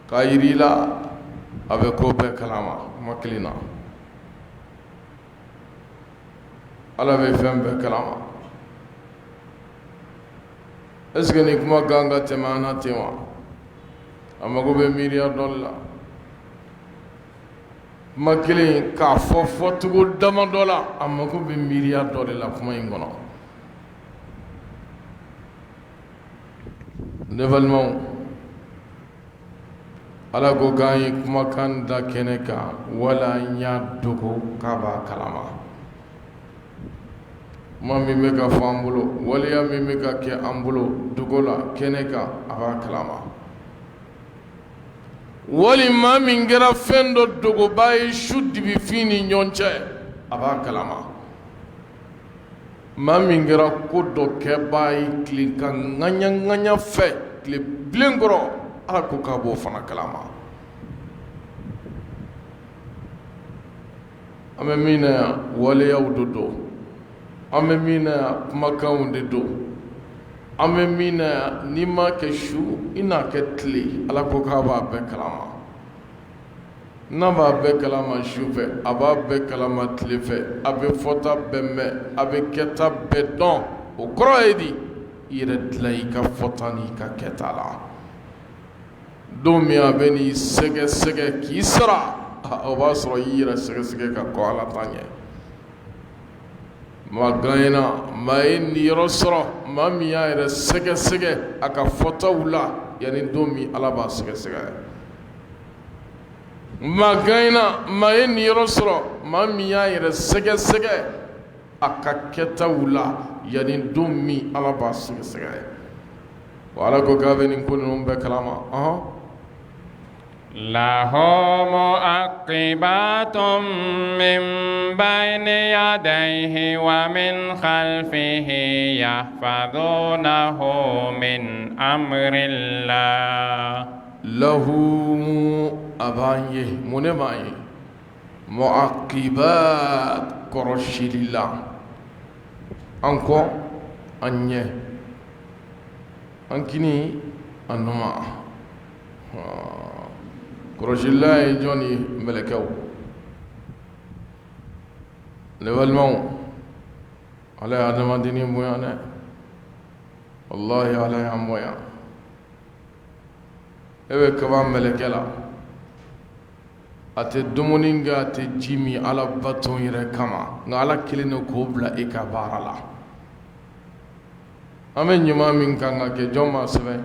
kayirila abe ko be kalama maklina ala be fem be kalama eske ni kuma ganga temana tema amago be miliya dollar makili ka fo tugu dama dola amako be miliya dole la kuma ingono levelment ala go gayi kuma kan da keneka wala nya dugo kaba kalama mami meka fambulo wala ya mi meka ke ambulo dugola keneka aba kalama wali ma min kɛra fɛn dɔ dogoba ye su dibi fin ni ɲɔgɔn cɛ a b'a kalama ma min kɛra ko dɔ kɛbaa ye tile ka ŋaɲa fɛ tile bilen kɔrɔ ala ko k'a b'o fana kalama an bɛ min na yan waleyaw de don an bɛ min na yan kumakanw de don an bɛ min na yan n'i ma kɛ su i n'a kɛ tile ala ko k'a b'a bɛɛ kalama n'a b'a bɛɛ kalama su fɛ a b'a bɛɛ kalama tile fɛ a bɛ fɔta bɛɛ mɛn a bɛ kɛta bɛɛ dɔn o kɔrɔ ye di i yɛrɛ dilan i ka fɔta n'i ka kɛta la don min a bɛ n'i sɛgɛsɛgɛ k'i sara o b'a sɔrɔ i yɛrɛ sɛgɛsɛgɛ ka kɔ ala ta ɲɛ ma ganyena ma ye niyɔrɔ sɔrɔ ma min y'a yɛrɛ sɛgɛsɛgɛ a ka fɔtaw la yanni don min ala b'a sɛgɛsɛgɛ ma ganyena ma ye niyɔrɔ sɔrɔ ma min y'a yɛrɛ sɛgɛsɛgɛ a ka kɛtaw la yanni don min ala b'a sɛgɛsɛgɛ wa ala ko k'a bɛ nin ko ninnu bɛɛ kalama له مؤقبات من بين يديه ومن خلفه يحفظونه من أمر الله له أبانيه منمائي مؤقبات كرشي الله أنكو أنيه أنكني أنما kɔrɔsila ye jɔn ye mɛlɛkɛw ne balimaw ala ye adamadennin bonya dɛ wallahi ala y'an bonya e bɛ kaba mɛlɛkɛ la a tɛ dumuni kɛ a tɛ ji min ala bato yɛrɛ kama nka ala kelen de k'o bila e ka baara la an bɛ ɲuman min kan ka kɛ jɔn b'a sɛbɛn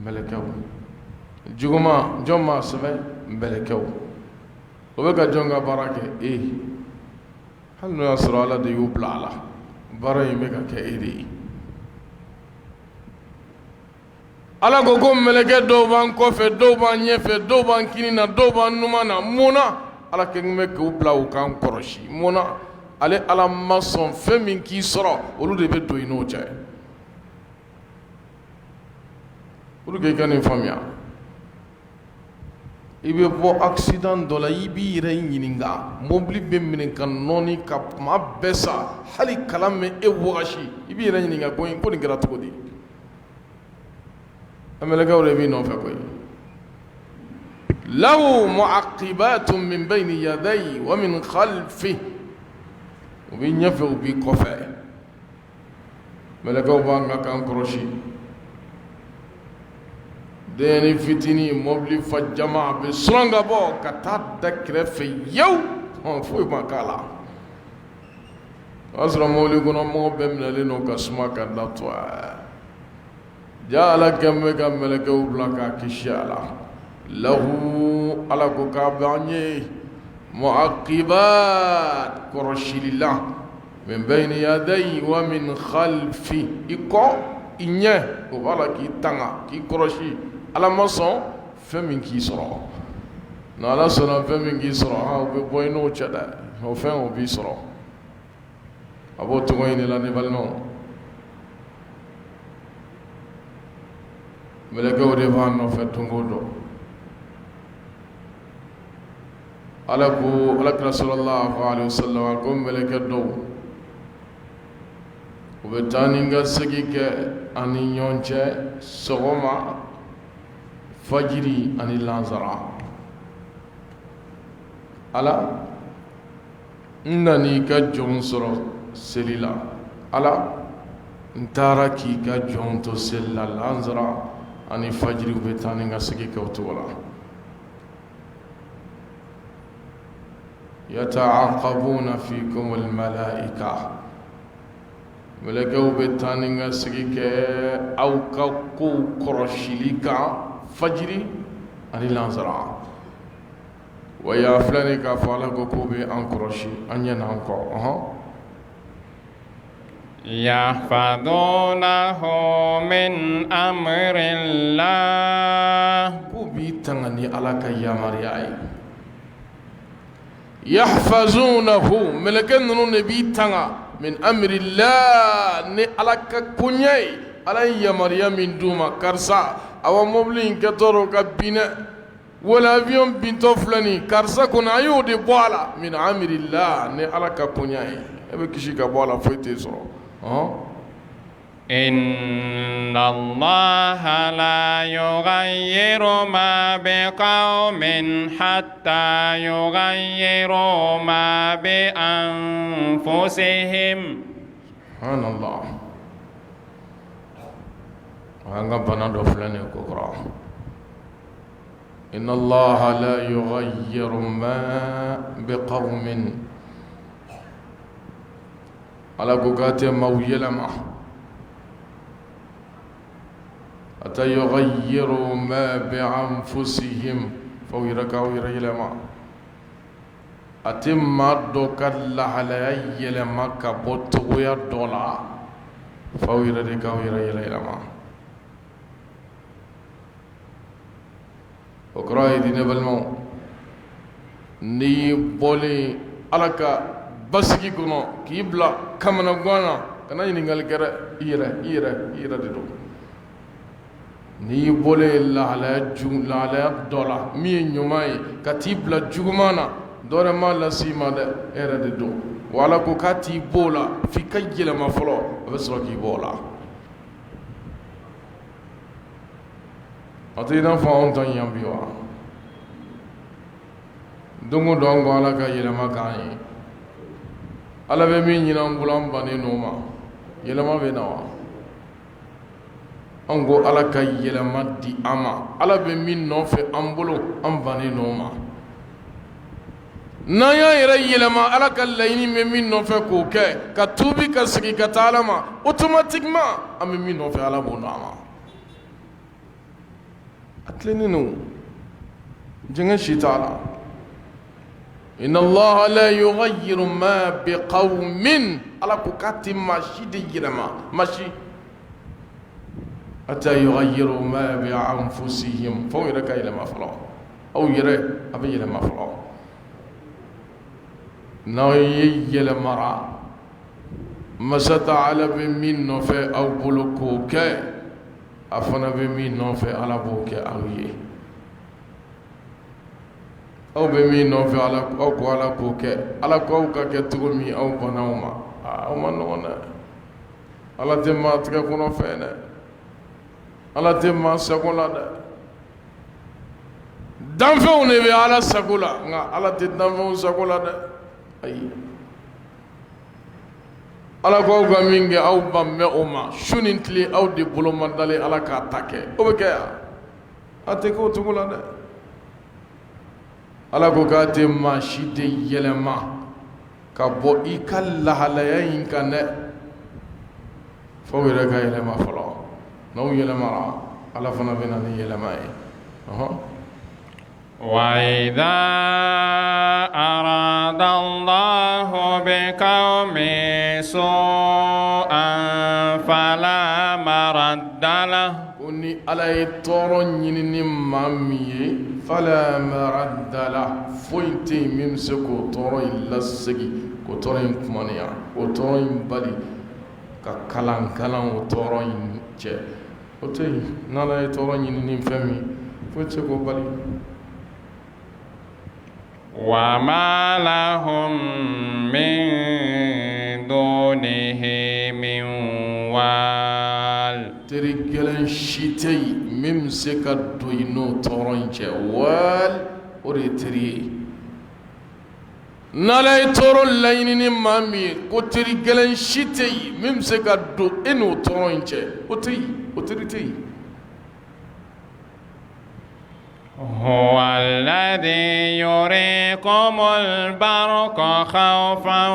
mɛlɛkɛw juguman jɔn b'a sɛbɛn mɛlɛkɛw o bɛ ka jɔn ka baara kɛ hali n'o y'a sɔrɔ ala de y'o bila a la baara in bɛ ka kɛ e de ye ala ko ko mɛlɛkɛ dɔw b'an kɔfɛ dɔw b'an ɲɛfɛ dɔw b'an kini na dɔw b'an numan na mun na ala kɛlen bɛ k'o bila u k'an kɔlɔsi mun na ale ala ma sɔn fɛn min k'i sɔrɔ olu de bɛ don i n'o cɛ pour que i ka nin faamuya i bɛ bɔ accident dɔ la i b'i yɛrɛ ɲininka mobili bɛ minɛ ka nɔɔni ka maa bɛɛ sa hali kalan mɛ e wagasi i b'i yɛrɛ ɲininka ko nin kɛra cogo di a mɛlɛkɛw de b'i nɔfɛ koyi له معقبات من بين يديه ومن خلفه وبين يفو بكفاء ملكو بانغا كان كروشي ديني فتني مبلي فجمع بسرنغا بو كتاد دكرة في يو فوي ما كالا أسرع مولي كنا مو بمنا لنو كسما كداتوا جاء لك ملكو بلاكا كشالا له على كوكاباني معقبات كروشي لله من بين يدي ومن خلفي إكو إنيه وبالا كي تانا كي كروشي على مصر فمن كي سرا نالا سنا فمن كي سرا ها بوينو تشدا هو فهم بي سرا أبو توين لا نبالنو ملكو ديفان نو فتونغودو على رسول الله عليه وسلم قم ملك الدو وبتانينغا سكيك أني يونجه سوما فجري أني لانزرا على إنني كجون سرو سليلا على انتاركي كجون تو سللا لانزرا أني فجري وبتانينغا سكيك وتولا يتعاقبون فيكم الملائكة ملكو بتانينغا سكيك أو كاكو كروشيليكا فجري أني لانزرا ويا فلاني كافالا كوكوبي أن كروشي أن ينانكو يحفظونه من أمر الله كوبي تانغني على كيا مرياي يحفظونه ملكن نبي تانغا من أمر الله ني على كونياي على يا مريم من دوما كارسا أو مبلين كتورو كبينة ولا فيهم بنتو فلاني كارسا كنا يودي بوالا من أمر الله ني على كونياي أبي كشي كبوالا فويتي سرو إن الله لا يغير ما بقوم حتى يغيروا ما بأنفسهم سبحان الله وأنا بنادو فلان كوكرا إن الله لا يغير ما بقوم على كوكاتي مويلما حتى يغيروا ما بأنفسهم فويركاو يريلما أتم دوك الله على يلما كبوتو يا دولا فويركاو يريلما وكراي دين بالمو ني بولي alaka basigi kono kibla kamana gwana kana yiningal kera ira de do ni bole la ala dola mi nyumai katibla jugumana dore ma la sima de era de do wala ko kati bola fi kajila ma folo besro ki bola atina fa on tan yambiwa dungu dongo ala ka yelema kan ala be min nyina mbulam bane noma yelema be nawa ango ala ka yelema di ama ala be min no fe ambulo am bane noma na ya yere yelema ala ka layni me min no fe ko ke ka tubi ka sigi ka talama automatiquement am min no fe ala bonama atleninu jenga shitala إن الله لا يغير ما بقوم على كوكاتي ماشي دي جرما ماشي حتى يغيروا ما بأنفسهم فهو يرى كاي لما فلو أو يرى أبي لما فلو نوي يلمرا مسات على بمين نوفي أو بلوكوكي أفنا بمين نوفي على بوكي أويه أو بمين نوفي على أو على كوكة على كوكة كتقولي أو بناوما أو منونا على تما تكون فينا على تما سكولا danfɛnw de bɛ ala sago la nka ala tɛ danfɛnw sago la dɛ ayi ala ko aw ka min kɛ aw ban bɛ o ma su ni tile aw de bolo ma dalen ala k'a ta kɛ o bɛ kɛ yan a tɛ kɛ o cogo la dɛ ala ko k'a tɛ maa si de yɛlɛma ka bɔ i ka lahalaya in kan dɛ fo yɛrɛ ka yɛlɛma fɔlɔ n'aw yɛlɛmara ala fana bɛ na ni yɛlɛma ye وإذا أراد الله بقوم سوءا فلا مرد له ni ala ye tɔɔrɔ ɲini ni maa min ye fala maradda la foyi tɛ yen min bɛ se k'o tɔɔrɔ in lasegin k'o tɔɔrɔ in kumaniya k'o tɔɔrɔ in bali ka kalan o tɔɔrɔ in cɛ o tɛ yen n'ala ye tɔɔrɔ ɲini ni fɛn min foyi tɛ se k'o bali وما لهم من دونه من وال teri gɛlɛn si tɛ yen min bɛ se ka don i n'o tɔɔrɔ in cɛ wal o de ye teri ye n'ala ye tɔɔrɔ laɲini ni maa min ye ko teri gɛlɛn si tɛ yen min bɛ se ka don e n'o tɔɔrɔ in cɛ o tɛ yen o teri tɛ yen هو الذي يريكم البرق خوفا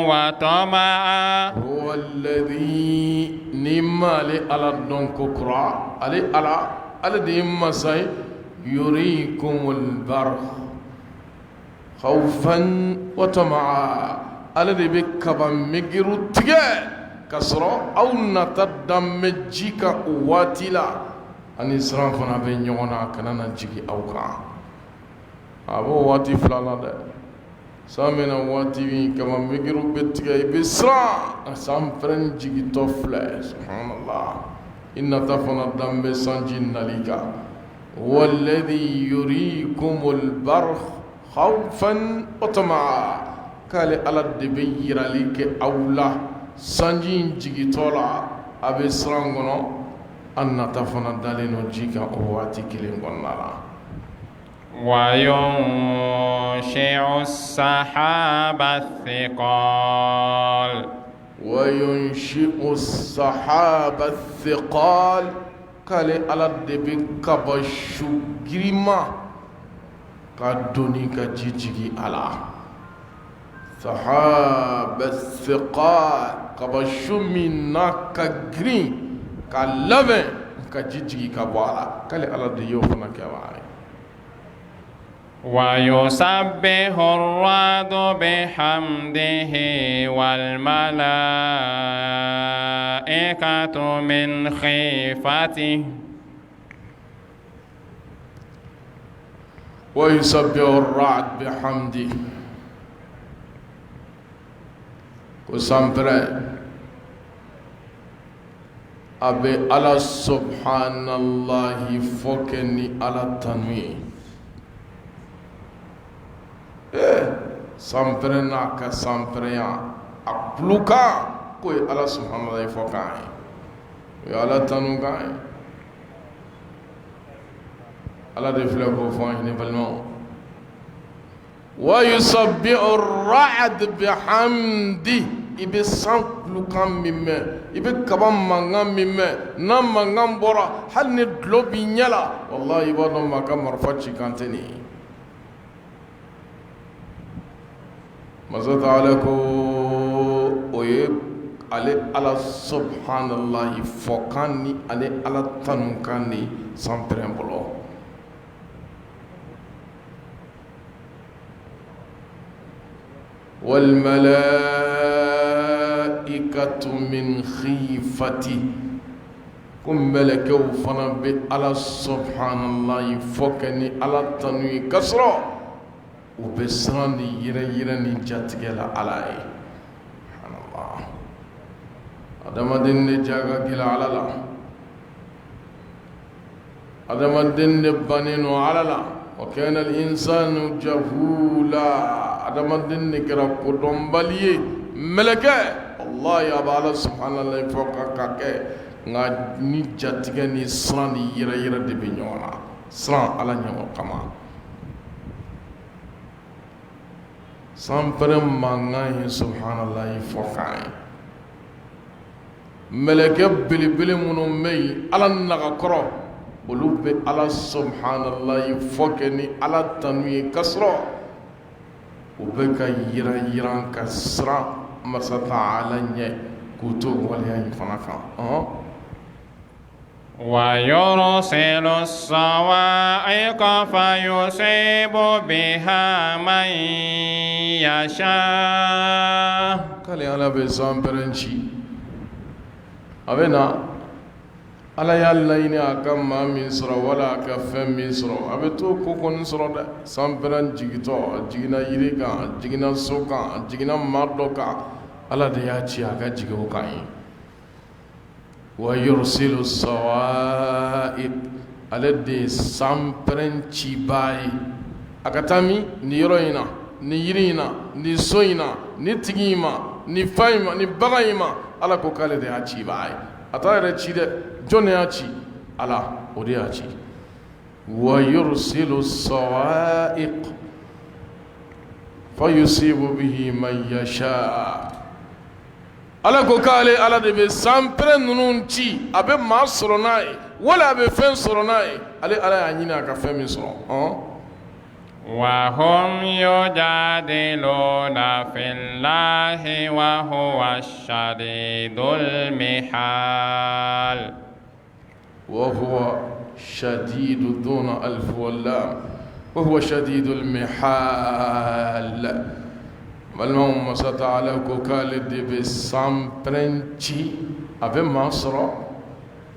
وطمعا هو الذي نمالي على الدنكوكرا على دي مساي يريكم البرق خوفا وطمعا على دي بكبا مجرو تجا كسرا او نتدم جيكا واتلا ani siran fana bɛ ɲɔgɔn na kana na jigi aw kan a b'o waati fila la dɛ san bɛna waati min kama migiriw bɛ tigɛ i bɛ siran a san pɛrɛn jigitɔ filɛ subhanallah i nata fana dan bɛ sanji nali kan walladhi yurikumul barq khawfan wa tamaa k'ale ala de bɛ yirali kɛ aw la sanji in jigitɔ la a bɛ siran kɔnɔ an nata fana dalen no ji kan o waati kelen kɔnɔna la وينشئ السحاب الثقال وينشئ السحاب الثقال k'ale ala de bɛ kabasu girima ka doni ka ji jigi a la sahab الثقال kabasu min n'a ka girin ka labɛn ka ji jigi ka bɔ a la k'ale ala de y'o fana kɛ wa ويسبح الرعد بحمده والملائكة من خيفته ويسبح الرعد بحمده وسامبره abe ala subhanallahi foke ni ala tanwi sampere na ka sampere ya apluka ko ala subhanallahi foka ya ala tanu ga ala de fle ko fo ni balmo wa yusabbihu ar-ra'd bihamdi ibe samplu kan mimme ibe kaba mangan mimme na mangan bora hal ni globi nyala wallahi ba don maka marfaci kanteni mazata alako oye ale ala subhanallahi fokani ale ala tanunkani sampren bolo والملائكة من خيفتي كم ملكو فنا على سبحان الله فكني على تنوي كسرة وبسرني يرني جاتجلا على سبحان الله أدم دين جاغا كلا على لا أدم دين بنينو على لا وكان الإنسان جهولا أدم دين كرا قدوم باليه ملكة الله يا بالله سبحان الله فوق كاكة ni jatigɛ ni siran ni yɛrɛ yɛrɛ de bɛ ɲɔgɔn na siran ala ɲɛ kama sanpɛrɛ mankan ye subhanallah fɔ kan ye mɛlɛkɛ belebele minnu bɛ yen ala nagakɔrɔ olu bɛ ala subhanallah fɔ kɛ ni ala tanu ye kasɔrɔ u bɛ ka yiran ka siran masa taala ɲɛ k'u to waleya in fana kan ويرسل الصواعق فيصيب بها من يشاء k'ale ala bɛ sanpɛrɛ ci a bɛ na ala y'a laɲini a ka maa min sɔrɔ wala a ka fɛn min sɔrɔ a bɛ to ko kɔni sɔrɔ dɛ sanpɛrɛ jigitɔ a jiginna yiri kan a jiginna so kan a jiginna maa dɔ kan ala de y'a ci a ka jigin o kan ye wa yursilu sawa'iq ale de ye sanpɛrɛ cibaa ye a ka taa min nin yɔrɔ in na nin yiri in na nin so in na nin tigi in ma nin fa in ma nin bagan in ma ala ko k'ale de y'a cibaa ye a t'a yɛrɛ ci dɛ jɔn de y'a ci ala o de y'a ci wa yursilu sawa'iq fa yusibu bihi man yasha ala ko k'ale ala de bɛ sanpɛrɛ ninnu ci a bɛ maa sɔrɔ n'a ye wala a bɛ fɛn sɔrɔ n'a ye ale ala y'a ɲini a ka fɛn min sɔrɔ وهم يجادلون في الله وهو الشديد المحال وهو شديد دون ألف واللام وهو شديد المحال والمهم ستعالى كالد بسامبرنشي أبي مصر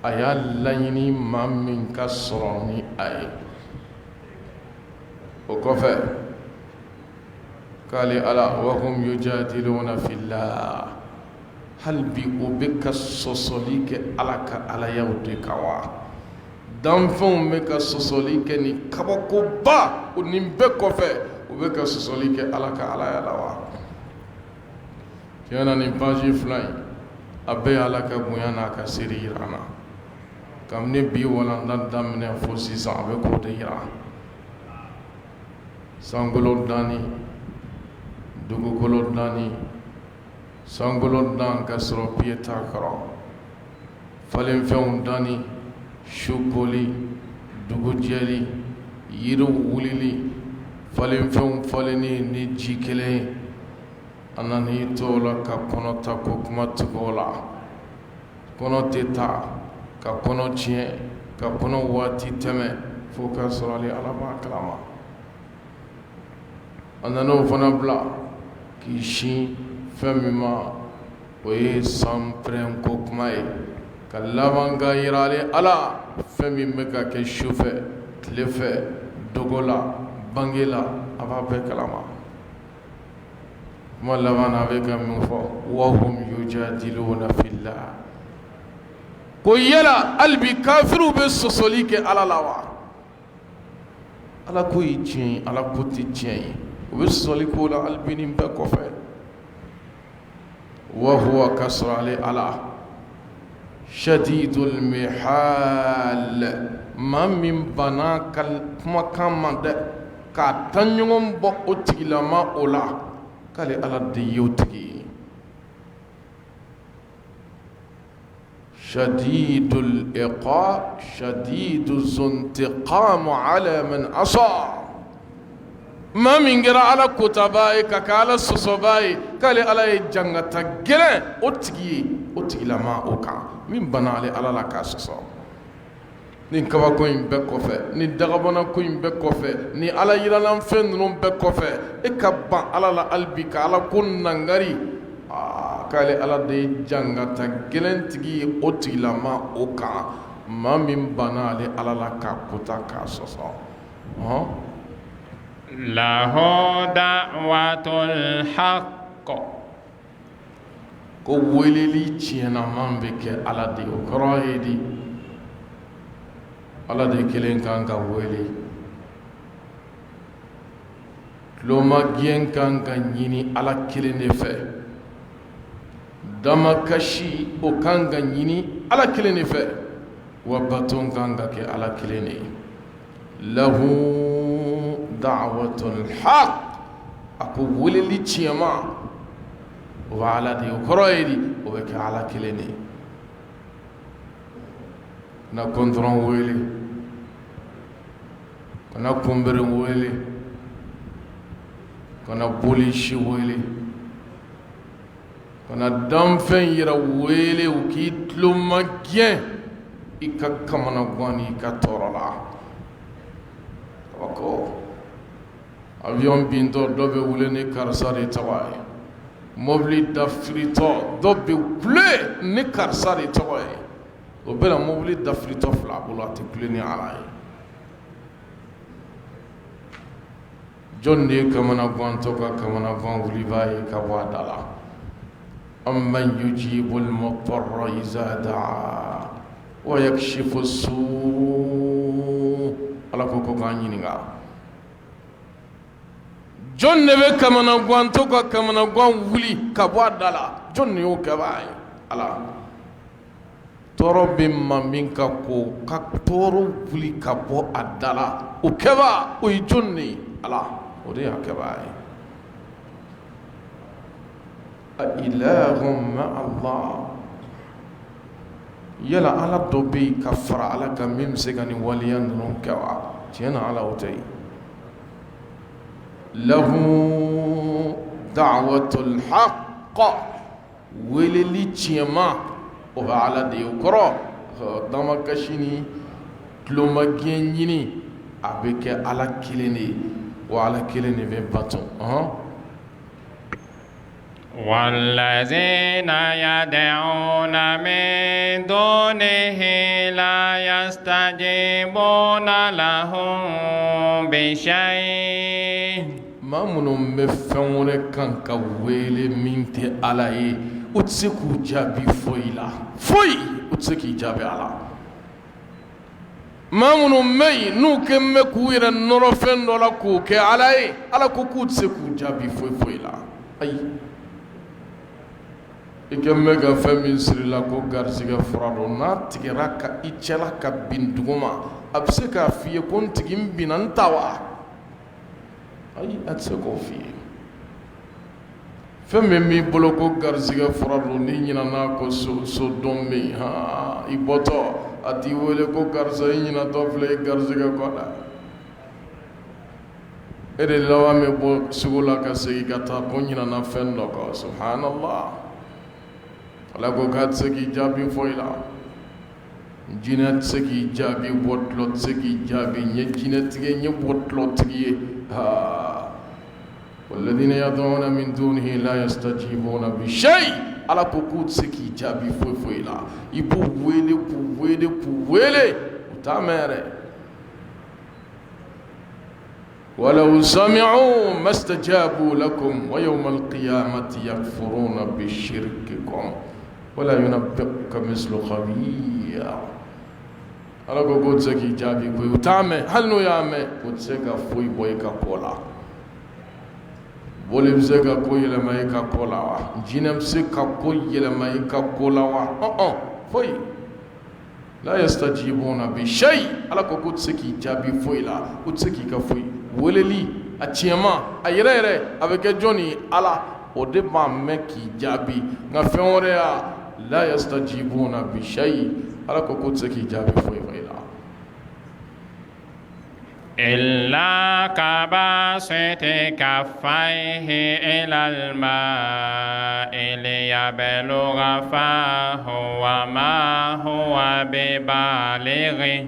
أيا ليني ما من كسرني أي وكفى قال ألا وهم يجادلون في الله هل بك الصصليك ألك على يودك وا دمفون بك الصصليك ني كبكو با ونبك كفى وبك الصصليك ألك على يلوا كيانا نباجي فلاي أبي ألك بيانا كسيري رانا كم نبي ولا ندم نفوسي صعب كوديرا sangolo dani dugukolo dani sangolo dan ka sɔrɔ pied t'a kɔrɔ falenfɛnw dani sukoli dugujɛli yiriw wulili falenfɛnw falenni ni ji kelen a nan'i to o la ka kɔnɔ ta ko kuma tigɛ o la kɔnɔ tɛ ta ka kɔnɔ tiɲɛ ka kɔnɔ waati tɛmɛ fo ka sɔrɔ ale ala b'a kalama a nan'o fana bila k'i sin fɛn min ma o ye sanpɛrɛn ko kuma ye ka laban ka yira ale ala fɛn min bɛ ka kɛ su fɛ tile fɛ dogo la bange la a b'a bɛɛ kalama kuma laban na a bɛ ka min fɔ wahum yujadiluna fillah ko yala hali bi kafiriw bɛ sɔsɔli kɛ ala la wa ala ko ye tiɲɛ ye ala ko tɛ tiɲɛ ye u bɛ sɔsɔli k'o la hali bi nin bɛɛ kɔfɛ wa huwa ka sɔrɔ ale ala shadidul mihal maa min banna ka kumakan ma dɛ k'a ta ɲɔgɔn bɔ o tigilama o la k'ale ala de ye o tigi ye shadidul iqab shadidu zuntiqamu ala man asa maa min kɛra ala kotaba ye ka kɛ ala sɔsɔba ye k'ale ala ye jangata gɛlɛn o tigi ye o tigilama o kan min banna ale ala la k'a sɔsɔ nin kabako in bɛɛ kɔfɛ nin dagabɔnako in bɛɛ kɔfɛ nin ala yiralan fɛn ninnu bɛɛ kɔfɛ e ka ban ala la hali bi ka ala ko nangari k'ale ala de ye jangata gɛlɛn tigi ye o tigilama o kan maa min banna ale ala la k'a kota k'a sɔsɔ lahu da'watul haqq ko weleli tiɲɛnaman bɛ kɛ ala de o kɔrɔ ye di ala de kelen kan ka wele tulomagɛn kan ka ɲini ala kelen de fɛ damakasi o kan ka ɲini ala kelen de fɛ wa baton kan ka kɛ ala kelen de ye lahu da'watul haq ako weleli tiɲɛma o bɛ ala de o kɔrɔ ye di o bɛ kɛ ala kelen de kana kɔntɔrɔn wele kana kunbɛrɛ wele kana bolisi wele kana danfɛn yɛrɛ wele o k'i tulo ma gɛn i ka kamana gan ni i ka tɔɔrɔ la ko avion bintɔ dɔ bɛ wele ni karisa de tɔgɔ ye mobili dafiritɔ dɔ bɛ kule ni karisa de tɔgɔ ye o bɛɛ la mobili dafiritɔ fila bolo a tɛ kule ni ala ye jɔn de ye kamana gantɔ ka kamana gan wuli b'a ye ka bɔ a da la amman yujibul mudarra iza da'a wa yakshifu su ala ko k'an ɲininka jɔn de bɛ kamana gantɔ ka kamana gan wuli ka bɔ a da la jɔn de y'o kɛ b'a ye ala tɔɔrɔ bɛ maa min ka ko ka tɔɔrɔ wuli ka bɔ a da la o kɛba o ye jɔn de ye ala o de y'a kɛba ye a ilahun ma Allah yala ala dɔ bɛ yen ka fara ala kan min bɛ se ka nin waleya ninnu kɛ wa tiɲɛ na ala o tɛ yen lahu da'watul haqq weleli tiɲɛma o bɛ ala de ye o kɔrɔ damakasi ni tulomagɛn ɲini a bɛ kɛ ala kelen de ye wa ala kelen de bɛ bato والذين يدعون من دونه لا يستجيبون لهم بشيء maa minnu bɛ fɛn wɛrɛ kan ka wele min tɛ ala ye o tɛ se k'u jaabi foyi la foyi o tɛ se k'i jaabi a la maa minnu bɛ yen n'u kɛlen bɛ k'u yɛrɛ nɔrɔ fɛn dɔ la k'o kɛ ala ye ala ko k'u tɛ se k'u jaabi foyi foyi la ayi i kɛlen bɛ ka fɛn min siri la ko garizigɛ fura don n'a tigɛra ka i cɛla ka bin duguma a bɛ se k'a f'i ye ko n tigi n binna n ta wa ayi a tɛ se k'o f'i ye fɛn min b'i bolo ko garizigɛ fura don n'i ɲinɛna ko so don bɛ yen i bɔtɔ a t'i wele ko karisa i ɲinɛtɔ filɛ i garizigɛ kɔ dɛ e de laban bɛ bɔ sugu la ka segin ka taa ko ɲinɛna fɛn dɔ kɔ subhanallah ala ko k'a tɛ se k'i jaabi foyi la jinɛ tɛ se k'i jaabi bɔtulɔ tɛ se k'i jaabi n ye jinɛtigi n ye bɔtulɔtigi ye والذين يدعون من دونه لا يستجيبون بشيء ala ko k'u tɛ se k'i jaabi foyi foyi la i b'u wele k'u wele k'u wele u t'a mɛn yɛrɛ ولو سمعوا ما استجابوا لكم ويوم القيامة يكفرون بشرككم ولا ينبئك مثل خبير ala ko k'u tɛ se k'i jaabi koyi u t'a mɛn hali n'u y'a mɛn u tɛ se ka foyi bɔ i ka ko la boli bɛ se ka ko yɛlɛma i ka ko la wa jinɛ bɛ se ka ko yɛlɛma i ka ko la wa foyi la yastajibuna bi shay ala ko k'u tɛ se k'i jaabi foyi la u tɛ se k'i ka foyi weleli a tiɲɛma a yɛrɛ yɛrɛ a bɛ kɛ jɔn ye ala o de b'a mɛn k'i jaabi nka fɛn wɛrɛ ya la yastajibuna bi shay ala ko k'u tɛ se k'i jaabi foyi foyi la إلا كباسط كفيه إلى الماء ليبلغ فاه وما هو ببالغه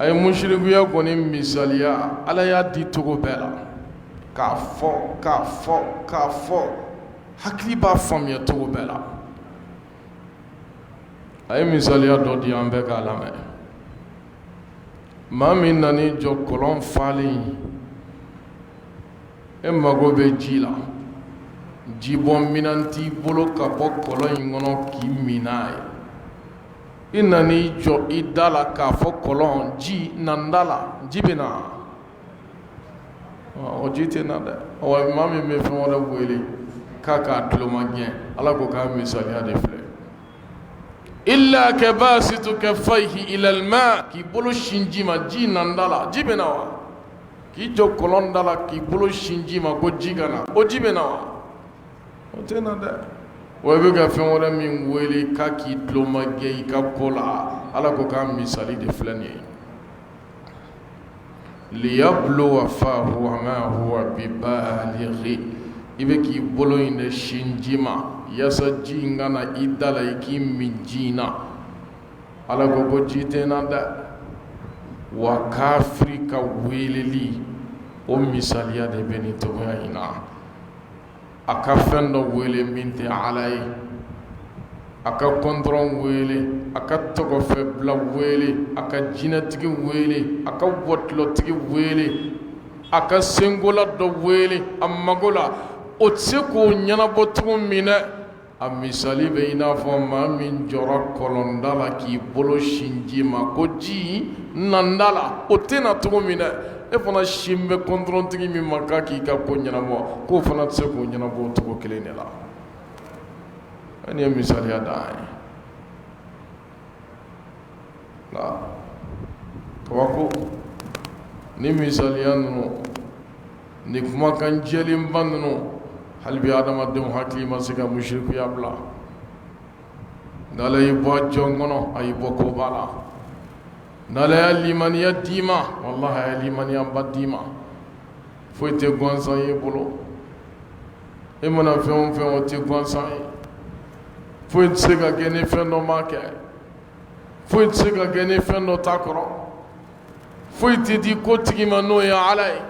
ay mushrikuya kɔni misaliya ala y'a di cogo bɛɛ la k'a fɔ hakili b'a faamuya cogo bɛɛ la a ye misaliya dɔ di an bɛɛ k'a lamɛn maa min nani jɔ kɔlɔn falen e mago bɛ ji la jibɔn minan t'i bolo ka bɔ kɔlɔn in kɔnɔ k'i min n'a ye i nani jɔ i da la k'a fɔ kɔlɔn ji nan da la ji bɛ na o ji tɛ na dɛ wa maa min bɛ fɛn wɛrɛ wele k'a k'a tulomagɛn ala ko k'a misaliya de filɛ illa kabasitu kaffayhi ila alma k'i bolo sinji ma ji nandala ji bɛ na wa k'i jɔ kɔlɔn da la k'i bolo sinji ma ko ji ka na o ji bɛ na wa o tɛ na dɛ wa i bɛ ka fɛn wɛrɛ min wele k'a k'i tulomagɛ i ka ko la ala ko k'a misali de filɛ nin ye liyabluwa fahu ma huwa bibalighi i bɛ k'i bolo in de sinji ma yasa ji in kana i da la i k'i min ji in na ala ko ji tɛ na dɛ wa kafiri ka weleli o misaliya de bɛ nin cogoya in na a ka fɛn dɔ wele min tɛ ala ye a ka kɔntɔrɔn wele a ka tɔgɔfɛbila wele a ka jinɛtigi wele a ka wɔtulɔtigi wele a ka senkola dɔ wele a mago la o tɛ se k'o ɲɛnabɔ cogo min dɛ a misali bɛ i n'a fɔ maa min jɔra kɔlɔnda la k'i bolo sin ji ma ko ji nanda la o tɛ na cogo min dɛ e fana sin bɛ kɔntɔrɔntigi min ma k'a k'i ka ko ɲɛnabɔ k'o fana tɛ se k'o ɲɛnabɔ o cogo kelen de la nin ye misaliya da an ye nka kabako ni misaliya ninnu ni kumakan jɛlenba ninnu hali bi adamadenw hakili ma se ka musirikuya bila n'ala y'i bɔ a jɔn kɔnɔ a y'i bɔ koba la n'ala y'a limaniya d'i ma walahi a ye limaniyaba d'i ma foyi tɛ gansan ye bolo e mana fɛn o fɛn o tɛ gansan ye foyi tɛ se ka kɛ ni fɛn dɔ ma kɛ foyi tɛ se ka kɛ ni fɛn dɔ t'a kɔrɔ foyi tɛ di ko tigi ma n'o ye ala ye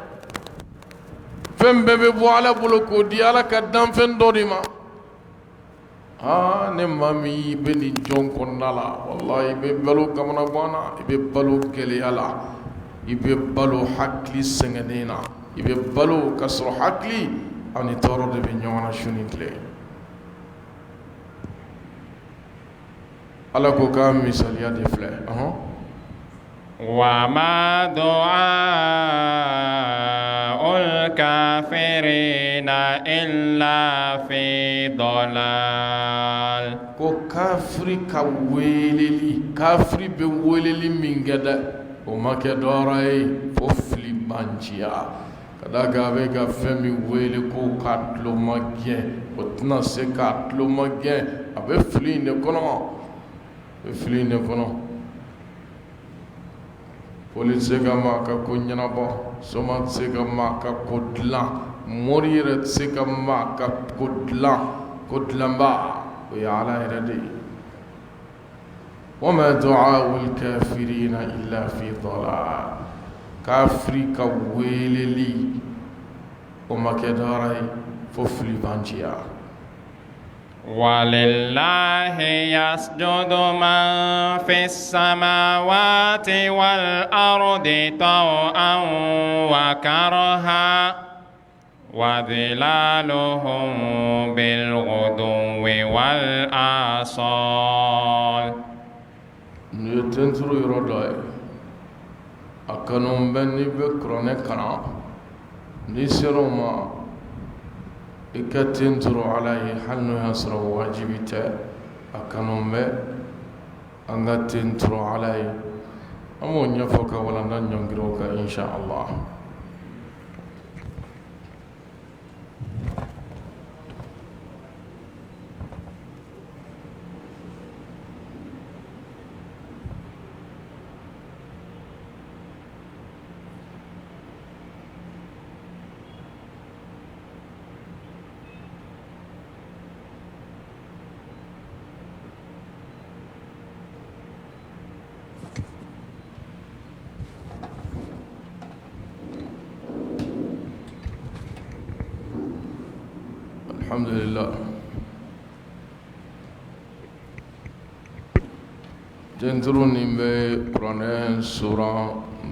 fɛn bɛɛ bɛ bɔ ala bolo k'o di ala ka danfɛn dɔ de ma ne maa min i bɛ nin jɔn kɔnɔna la walahi i bɛ balo kamana gan na i bɛ balo gɛlɛya la i bɛ balo hakili sɛgɛnnen na i bɛ balo ka sɔrɔ hakili ani tɔɔrɔ de bɛ ɲɔgɔn na su ni tile ala ko k'a misaliya de filɛ وما دعاء الكافرين إلا في ضلال ko kafiri ka weleli kafiri bɛ weleli min kɛ dɛ o ma kɛ dɔwɛrɛ ye fo fili banciya ka d'a kan a bɛ ka fɛn min wele ko k'a tulo ma gɛn o tɛna se k'a tulo ma gɛn a bɛ fili in de kɔnɔ a bɛ fili in de kɔnɔ poli tɛ se ka maa ka ko ɲɛnabɔ soma tɛ se ka maa ka ko dilan mori yɛrɛ tɛ se ka maa ka ko dilan ko dilanba o ye ala yɛrɛ de ye وما دعاء الكافرين إلا في ضلال kafiri ka weleli o ma kɛ dɔwɛrɛ ye fo fili banciya ولله يسجد من في السماوات والأرض طوعا وكرها وظلالهم بالغدو والآصال نتنترو يروداي أكنون بني بكرونة كنا نسيرما إكتنترو عليه حل نهسر واجبته أكنون ب أنغتنترو عليه أمون يفوك ولا ننجروك إن شاء الله الحمد لله تنتروني بقرآن سورة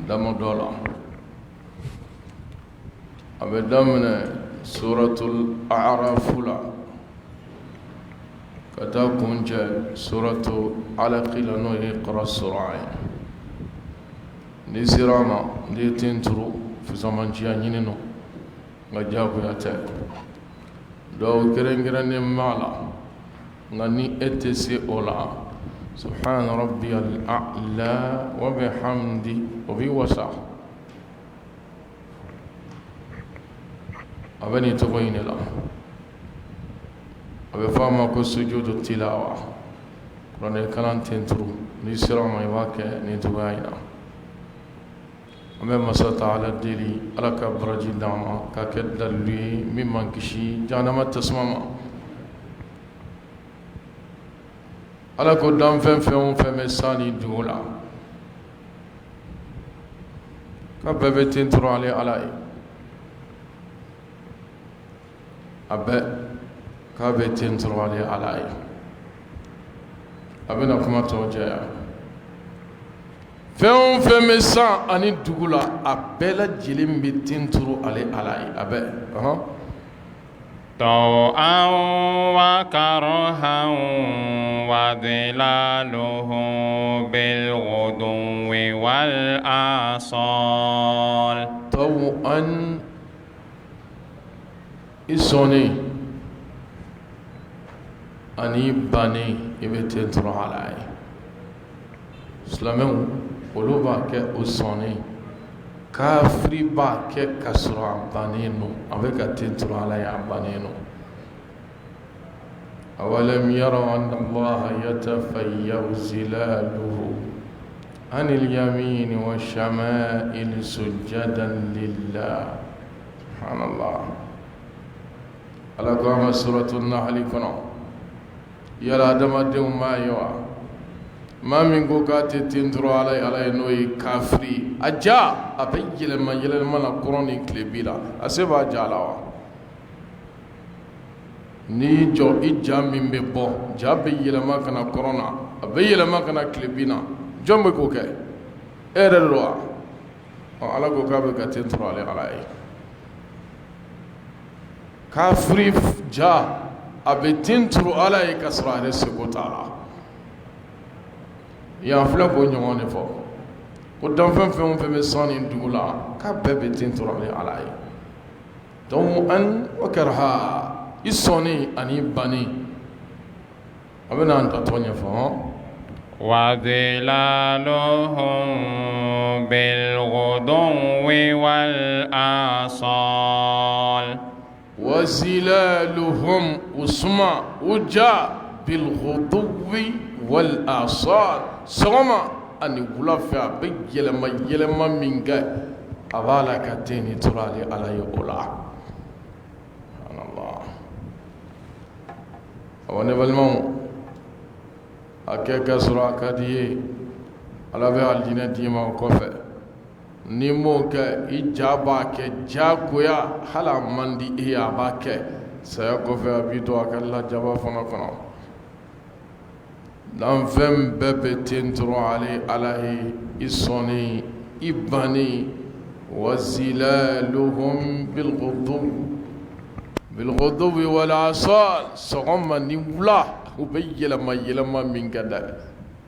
دمدولا أبدامنا سورة الأعراف لا كتاكم جاء سورة علق لنو يقرأ السورة دي سيراما دي تنترو في زمان جيانينو نجابو ياتي dɔw kɛrɛnkɛrɛnnen b'a la nka ni e tɛ se o la سبحان ربي الأعلى وبحمدي وبوسع أبني تبين له أبفهم كو سجود التلاوة قرآن الكلام تنترو نسرع ما يواكه نتباينا أمام مسات على الدلي على كبرجي داما كاكدلي ممن كشي جانما تسمما على قدام فم ساني دولا كببتين ترو علي علي أبا كببتين ترو علي علي أبنا كما توجه فم سان أني دولا أبلا جلم بتين ترو علي علي أبا طوعا وكرها وظلالهم بالغدو والآصال طوعا إسوني أني بني يبتين ترو علي سلامه ولوبا كأسوني كافري با كسرع بانينو أبيك تنتر على بانينو أولم يروا أن الله يتفيأ زلاله عن اليمين والشمائل سجدا لله سبحان الله على قام سورة النحل كنا يلا دم دم ما يوا ما من قوات تنترو علي نوي كافري أجا أبي يلما نقروني كلبيلا أسيبا جالاوا ni jo ija min be bo jabe yelema kana corona abe yelema kana klebina jombe ko ke ererwa ala ko ka be ka tentro ale alai kafri ja abe tentro alai kasra re se ko tala ya fla ko nyone fo ko dam fem me sani dugula ka be tentro ale alai dum an wa karha isoni ani bani abena anta tonya fo وظلالهم بالغدو والآصال وظلالهم اسمع وجا بالغدو والآصال سوما ani wula fɛ a bɛ yɛlɛma min kɛ a b'a la ka den ni tora ale ala ye o la awɔ ne balimaw a kɛ ka sɔrɔ a ka di ye ala bɛ alijinɛ d'i ma o kɔfɛ ni m'o kɛ i ja b'a kɛ jagoya hali a man di e ye a b'a kɛ saya kɔfɛ a b'i to a ka lajaba fana kɔnɔ dan fɛn bɛɛ bɛ ten dɔrɔn ale ala ye i sɔnni i banni wa zilaluhum bilghuduwi wal asal sɔgɔma ni wula u bɛ yɛlɛma min kɛ dɛ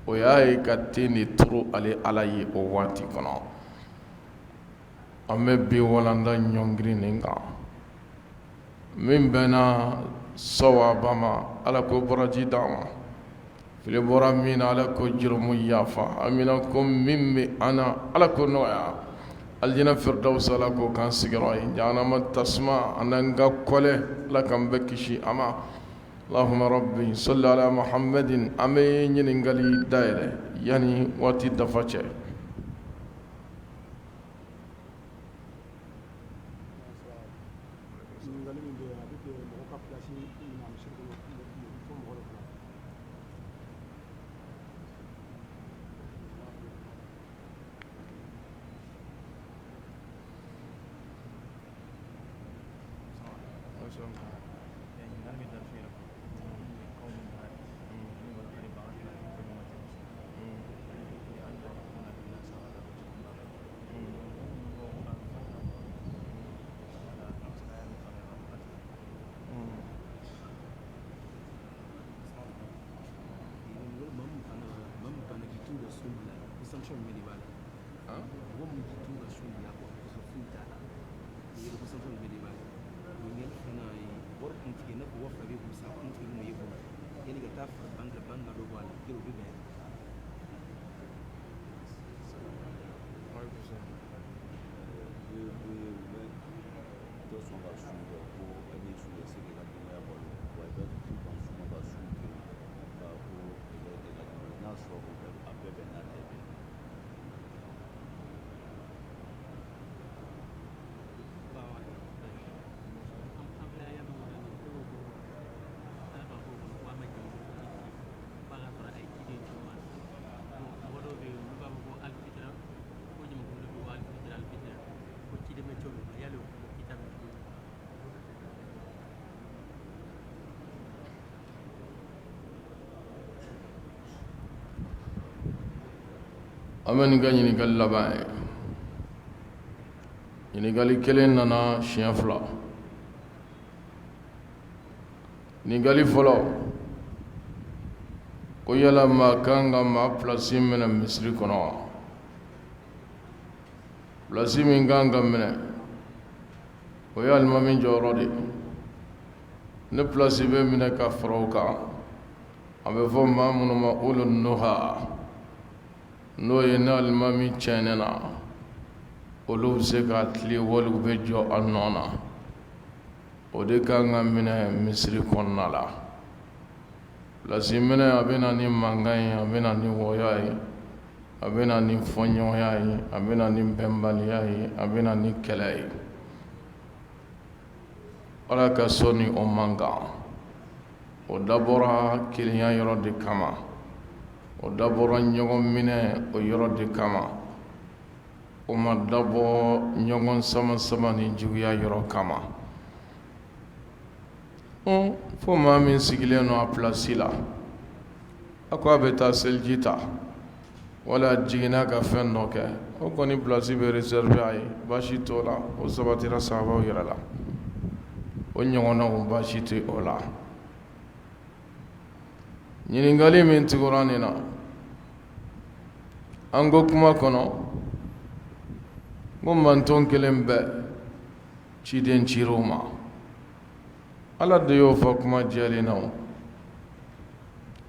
o y'a ye ka ten de turu ale ala ye o waati kɔnɔ an bɛ bi walanda ɲɔngiri nin kan min bɛnna sawaba ma ala ko baraji d'an ma fili bɔra min na ala ko jurumu yafa amina ko min bɛ an na ala ko nɔgɔya aljina firdaus ala ko kan sigiyɔrɔ ye jahanama tasuma an'an ka kɔlɛ ala k'an bɛɛ kisi a ma allahumma rabbi salli ala muhammadin an bɛ ɲininkali dayɛlɛ yanni waati dafa cɛ amani ga ɲininkali laban ye ɲininkali kelen nana siɲɛ fila ɲininkali fɔlɔ ko yala maa kan ka maa pilasi minɛ misiri kɔnɔ wa pilasi min kan ka minɛ o ye alimami jɔyɔrɔ de ne pilasi bɛ minɛ ka fara o kan a bɛ fɔ maa minnu ma ulu nuha n'o ye ne alimami tiɲɛnen na olu bɛ se ka tile waliw bɛ jɔ a nɔ na o de kan ka minɛ misiri kɔnɔna la pilasi minɛ a bɛ na ni mankan ye a bɛ na ni wɔyɔ ye a bɛ na ni fɔɲɔgɔnya ye a bɛ na ni bɛnbaliya ye a bɛ na ni kɛlɛ ye ala ka sɔn ni o man kan o dabɔra kelenya yɔrɔ de kama o dabɔra ɲɔgɔn minɛ o yɔrɔ de kama o ma dabɔ ɲɔgɔn sama-sama ni juguya yɔrɔ kama fo maa min sigilen no a pilasi la a ko a bɛ taa seliji ta wala jiginna ka fɛn dɔ kɛ o kɔni pilasi bɛ réservé a ye baasi t'o la o sabatira sahabaw yɛrɛ la o ɲɔgɔnnaw baasi tɛ o la ɲininkali min tugura nin na an ko kuma kɔnɔ ko manton kelen bɛɛ ciden cir'o ma ala de y'o fɔ kuma jɛlen na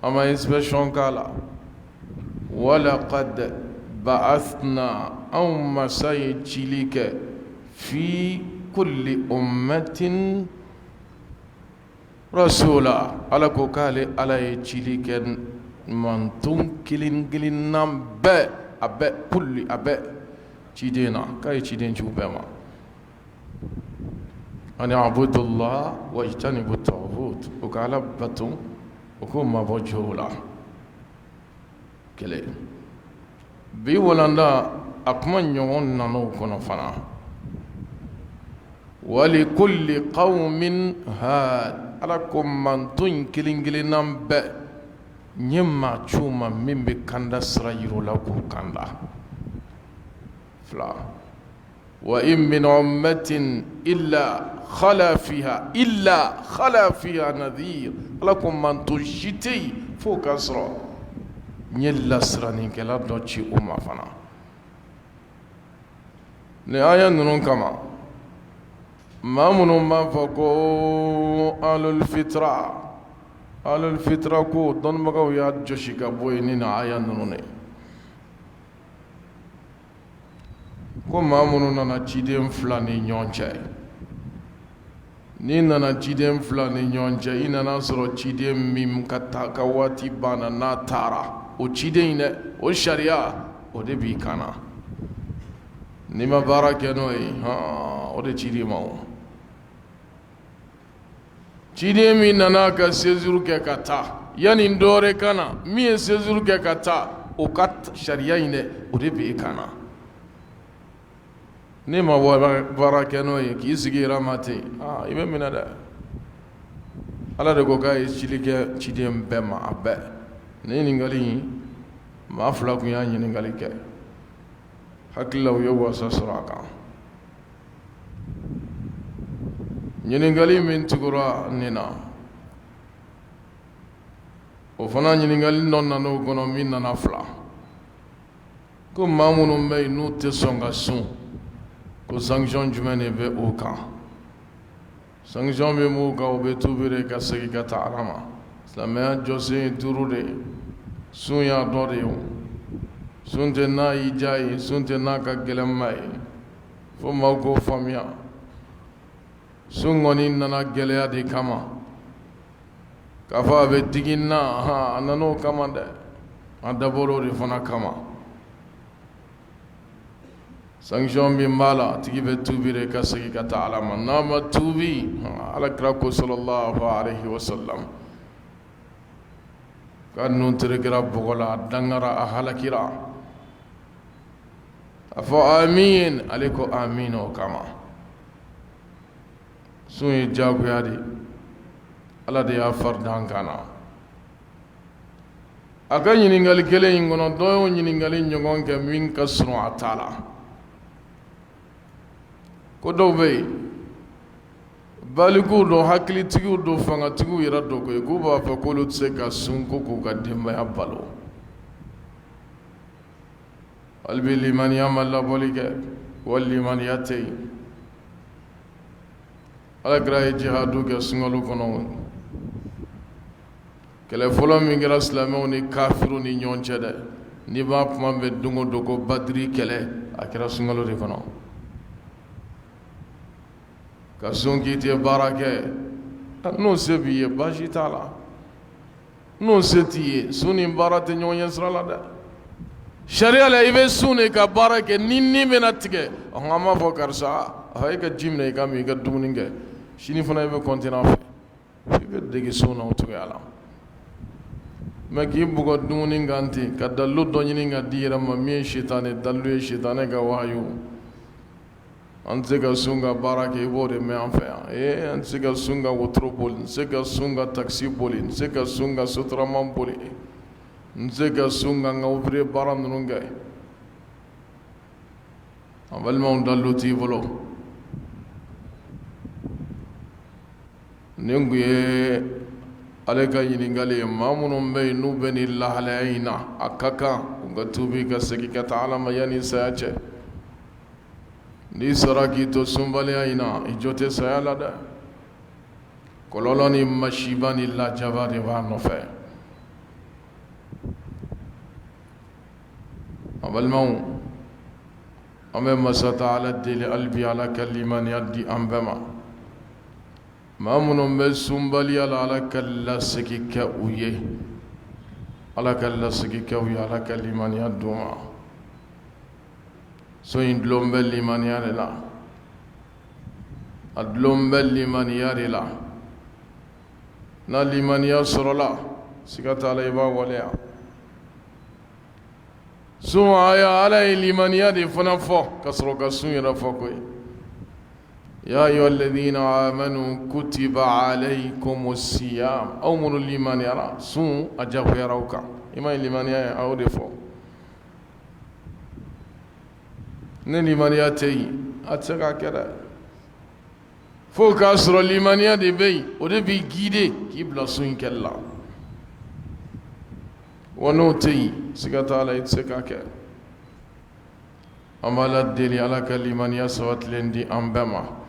a ma inspection k'a la walaqad ba'athna anw masa ye cili kɛ fi kulli ummatin rasula ala ko k'ale ala ye cili kɛ manton kelen kelennan bɛɛ a bɛɛ kulli a bɛɛ ciden na k'a ye ciden ci u bɛɛ ma ani abudullah wa ijtanibu taghut o ka ala bato o k'o mabɔ jow la kɛlɛ bi walanda a kuma ɲɔgɔn nana o kɔnɔ fana wali kulli qawmin had ala ko manton kelen kelennan bɛɛ n ye maa ciw ma min bɛ kanda sira yir'o la k'o kanda fila wa in min ummatin illa khala fiha nadhir ala ko manton si tɛ yen fo k'a sɔrɔ n ye lasiranikɛla dɔ ci o ma fana nin aya ninnu kama maa minnu b'a fɔ ko alul fitra ko dɔnnibagaw y'a jɔsi ka bɔ yen ni nin aya ninnu de ko maa minnu nana ciden fila ni ɲɔgɔn cɛ n'i nana ciden fila ni ɲɔgɔn cɛ i nana sɔrɔ ciden min ka waati banna n'a taara o ciden in dɛ o sariya o de b'i kan na n'i ma baara kɛ n'o ye o de cili ma o ciden min nana ka séjour kɛ ka taa yanni dɔwɛrɛ ka na min ye séjour kɛ ka taa o ka sariya in dɛ o de b'i kan na n'i ma baara kɛ n'o ye k'i sigi yɛrɛ ma ten i bɛ minɛ dɛ ala de ko k'a ye cili kɛ ciden bɛɛ ma a bɛɛ nin ɲininkali in maa fila tun y'a ɲininkali kɛ hakili la u ye wasa sɔrɔ a kan ɲininkali min tugura nin na o fana ɲininkali dɔ nana o kɔnɔ min nana fila ko maa minnu bɛ yen n'u tɛ sɔn ka sun ko sanction jumɛn de bɛ o kan sanction bɛ m'o kan o bɛ tuubi de ka segin ka taa ala ma silamɛya jɔsen ye 5 de ye sun y'a dɔ de ye o sun tɛ n'a y'i diya ye sun tɛ n'a ka gɛlɛn ma ye fo maaw k'o faamuya sun kɔni nana gɛlɛya de kama k'a fɔ a bɛ digi n na a nana o kama dɛ a dabɔra o de fana kama sanction min b'a la a tigi bɛ tuubi de ka segin ka taa ala ma n'a ma tuubi alakira ko sallallahu alaihi wasallam k'a nun terekera bɔgɔ la a dangara a halakira a fɔ amin ale ko amin o kama sun ye jagoya de ala de y'a faridan kan na aka ɲiningali kelen in kɔnɔ dɔ y'o ɲiningali ɲɔgɔn kɛ min ka surun a ta la ko dɔw bɛ yen balikuw don hakilitigiw don fangatigiw yɛrɛ don koyi k'u b'a fɛ k'olu tɛ se ka sun ko k'u ka denbaya balo hali bi limaniya ma labɔli kɛ wali limaniya tɛ yen alakira ye jihadu kɛ sunkalo kɔnɔ kɛlɛ fɔlɔ min kɛra silamɛw ni kafiru ni ɲɔgɔn cɛ dɛ n'i b'a kuma bɛ don o don ko badiri kɛlɛ a kɛra sunkalo de kɔnɔ ka sun k'i tɛ baara kɛ n'o se b'i ye baasi t'a la n'o se t'i ye sun ni baara tɛ ɲɔgɔn ɲɛ sira la dɛ sariya la i bɛ sun de ka baara kɛ ni nin bɛna tigɛ an b'a fɔ karisa e ka ji minɛ i ka min i ka dumuni kɛ sini fana i bɛ kɔntiniye a fɛ i bɛ dege sun na o cogoya la mɛ k'i bugɔ dumuni kan ten ka dalilu dɔ ɲini ka di yɛrɛ ma min ye sitanɛ dalilu ye sitanɛ ka wahayu an tɛ se ka sun ka baara kɛ i b'o de mɛn an fɛ yan an tɛ se ka sun ka wotoro boli n tɛ se ka sun ka takisi boli n tɛ se ka sun ka sotarama boli n tɛ se ka sun ka n ka ouvrier baara ninnu kɛ an balimaw dalilu t'i bolo nin kun ye ale ka ɲininkali ye maa minnu bɛ yen n'u bɛ nin lahalaya in na a ka kan u ka tuubi ka segin ka taa Ala ma yanni saya cɛ n'i sɔnna k'i to sunbaliya in na i jo tɛ saya la dɛ kɔlɔlɔ ni masiba ni lajaba de b'a nɔfɛ a balimaw an bɛ masa Taala deli hali bi Ala ka limaniya di an bɛɛ ma maa minnu bɛ sunbaliya la Ala ka lasegi kɛ u ye Ala ka lasegi kɛ u ye Ala ka limaniya d'u ma so in dulon bɛ limaniya de la a dulon bɛ limaniya de la na limaniya sɔrɔla siga t'a la i b'a waleya sun Ala ye limaniya de fana fɔ ka sɔrɔ ka sun yɛrɛ fɔ koyi يا أيها الذين آمنوا كتب عليكم الصيام أو من الإيمان يرى سون أجاب يراوكا إما الإيمان يا أو دفو الإيمان يا تي أتسكا كذا فوق أسر الإيمان يا دبي ودبي جيدي كيبلا سون كلا ونوتي سكتا على يتسكا كذا أما لا دليل على كلمة يا سوات لندي أمبما